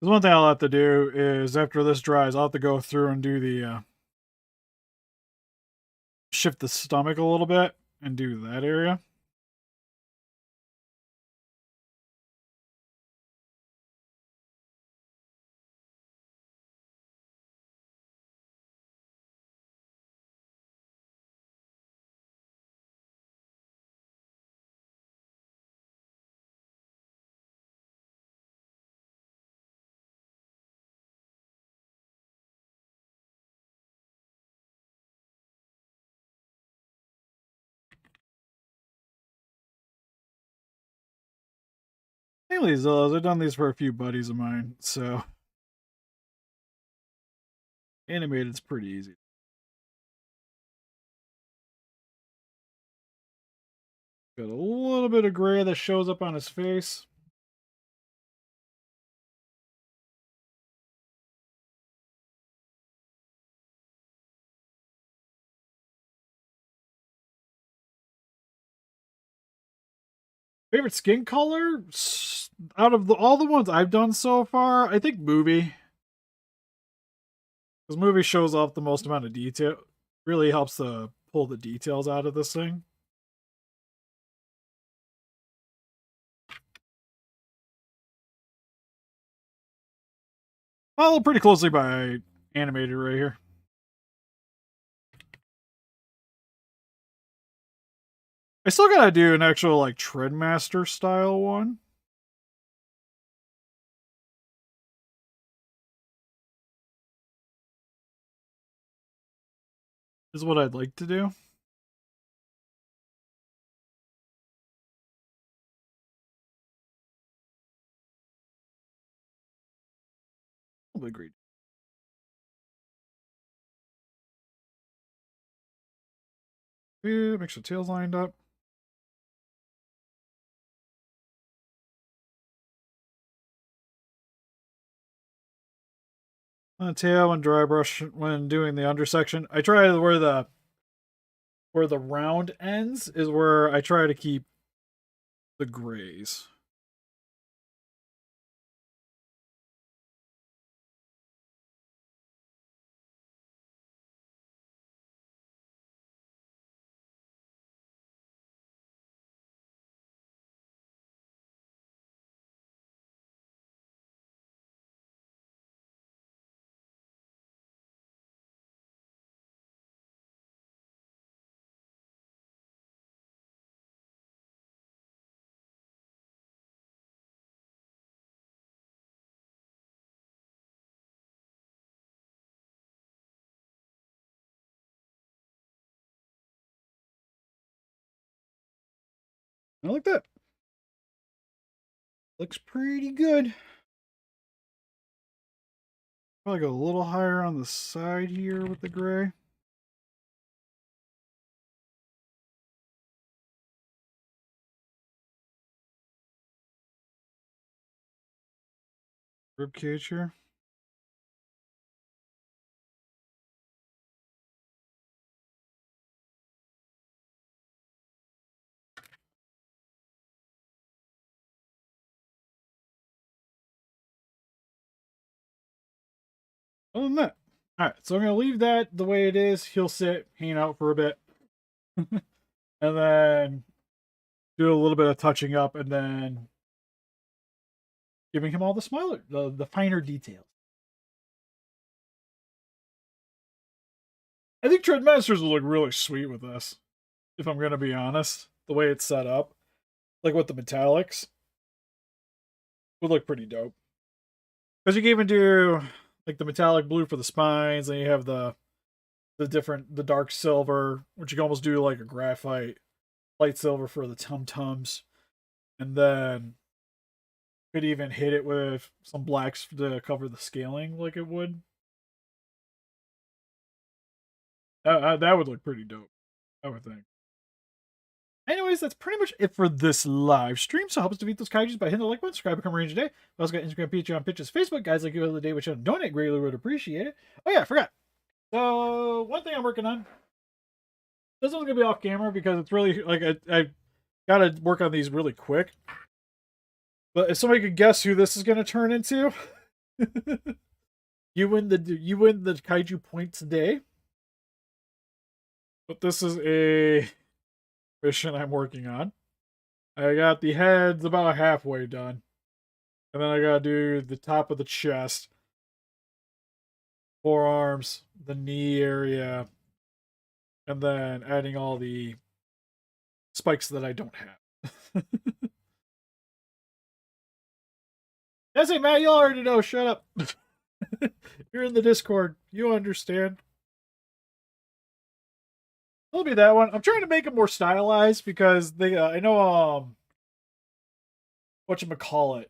There's one thing I'll have to do is after this dries, I'll have to go through and do the shift the stomach a little bit and do that area. Mainly Zillas. I've done these for a few buddies of mine, so animated's pretty easy. Got a little bit of gray that shows up on his face. Favorite skin color? Out of all the ones I've done so far, I think movie. Because movie shows off the most amount of detail. Really helps to pull the details out of this thing. Followed pretty closely by animated right here. I still gotta do an actual like Trendmaster style one. Is what I'd like to do. Agreed. Yeah, make sure the tail's lined up. On the tail and dry brush when doing the undersection. I try where the round ends is where I try to keep the grays. I like that. Looks pretty good. Probably go a little higher on the side here with the gray. Rib cage here. Other than that, all right. So I'm gonna leave that the way it is. He'll sit, hang out for a bit, and then do a little bit of touching up, and then giving him all the smaller, the finer details. I think Trendmasters will look really sweet with this, if I'm gonna be honest. The way it's set up, like with the metallics, would look pretty dope. Because you can even do like the metallic blue for the spines, and you have the dark silver, which you can almost do like a graphite, light silver for the tum tums. And then could even hit it with some blacks to cover the scaling like it would. That would look pretty dope, I would think. Anyways, that's pretty much it for this live stream. So help us defeat those kaijus by hitting the like button, subscribe, become a ranger today. We also got Instagram, Patreon, Pitches, Facebook. Guys like you of the day, which you donate greatly would appreciate it. Oh yeah, I forgot. So one thing I'm working on. This one's gonna be off camera because it's really like I gotta work on these really quick. But if somebody could guess who this is gonna turn into, you win the kaiju point today. But this is a mission I'm working on. I got the heads about halfway done. And then I gotta do the top of the chest, forearms, the knee area, and then adding all the spikes that I don't have. That's it, Matt. You already know. Shut up. You're in the Discord. You understand. It'll be that one. I'm trying to make it more stylized because they. I know. Whatchamacallit,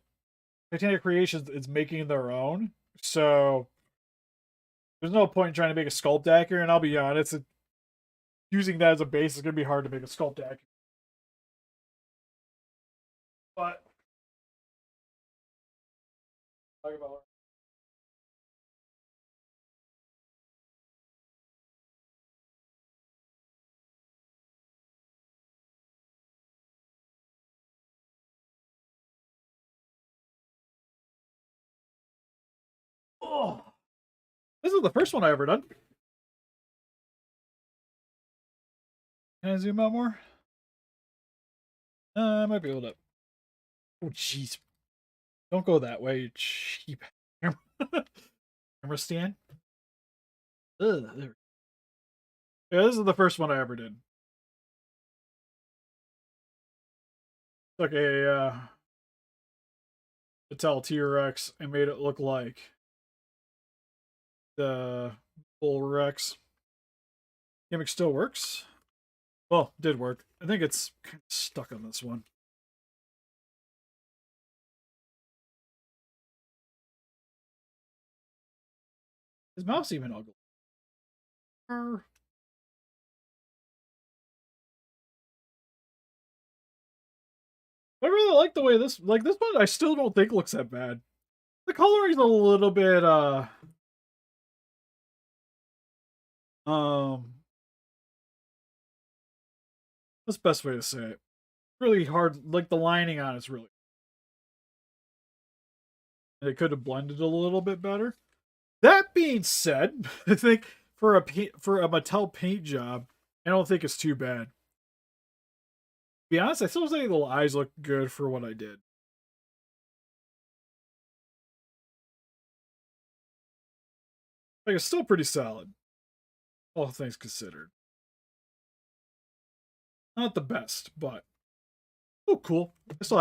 Titanic Creations is making their own, so there's no point in trying to make a sculpt accurate. And I'll be honest, using that as a base is gonna be hard to make a sculpt accurate. But talk about. Oh, this is the first one I ever done. Can I zoom out more? I might be able to. Oh, jeez. Don't go that way, you cheap camera stand. Ugh, there. Yeah, this is the first one I ever did. Took a Patel T-Rex and made it look like the Bull Rex. Gimmick still works. Well, did work. I think it's kind of stuck on this one. His mouth's even ugly. I really like the way this one I still don't think looks that bad. The coloring's a little bit what's the best way to say it? Really hard, like the lining on it's really. It could have blended a little bit better. That being said, I think for a Mattel paint job, I don't think it's too bad. To be honest, I still think the eyes look good for what I did. Like it's still pretty solid, all things considered. Not the best, but oh, cool. I still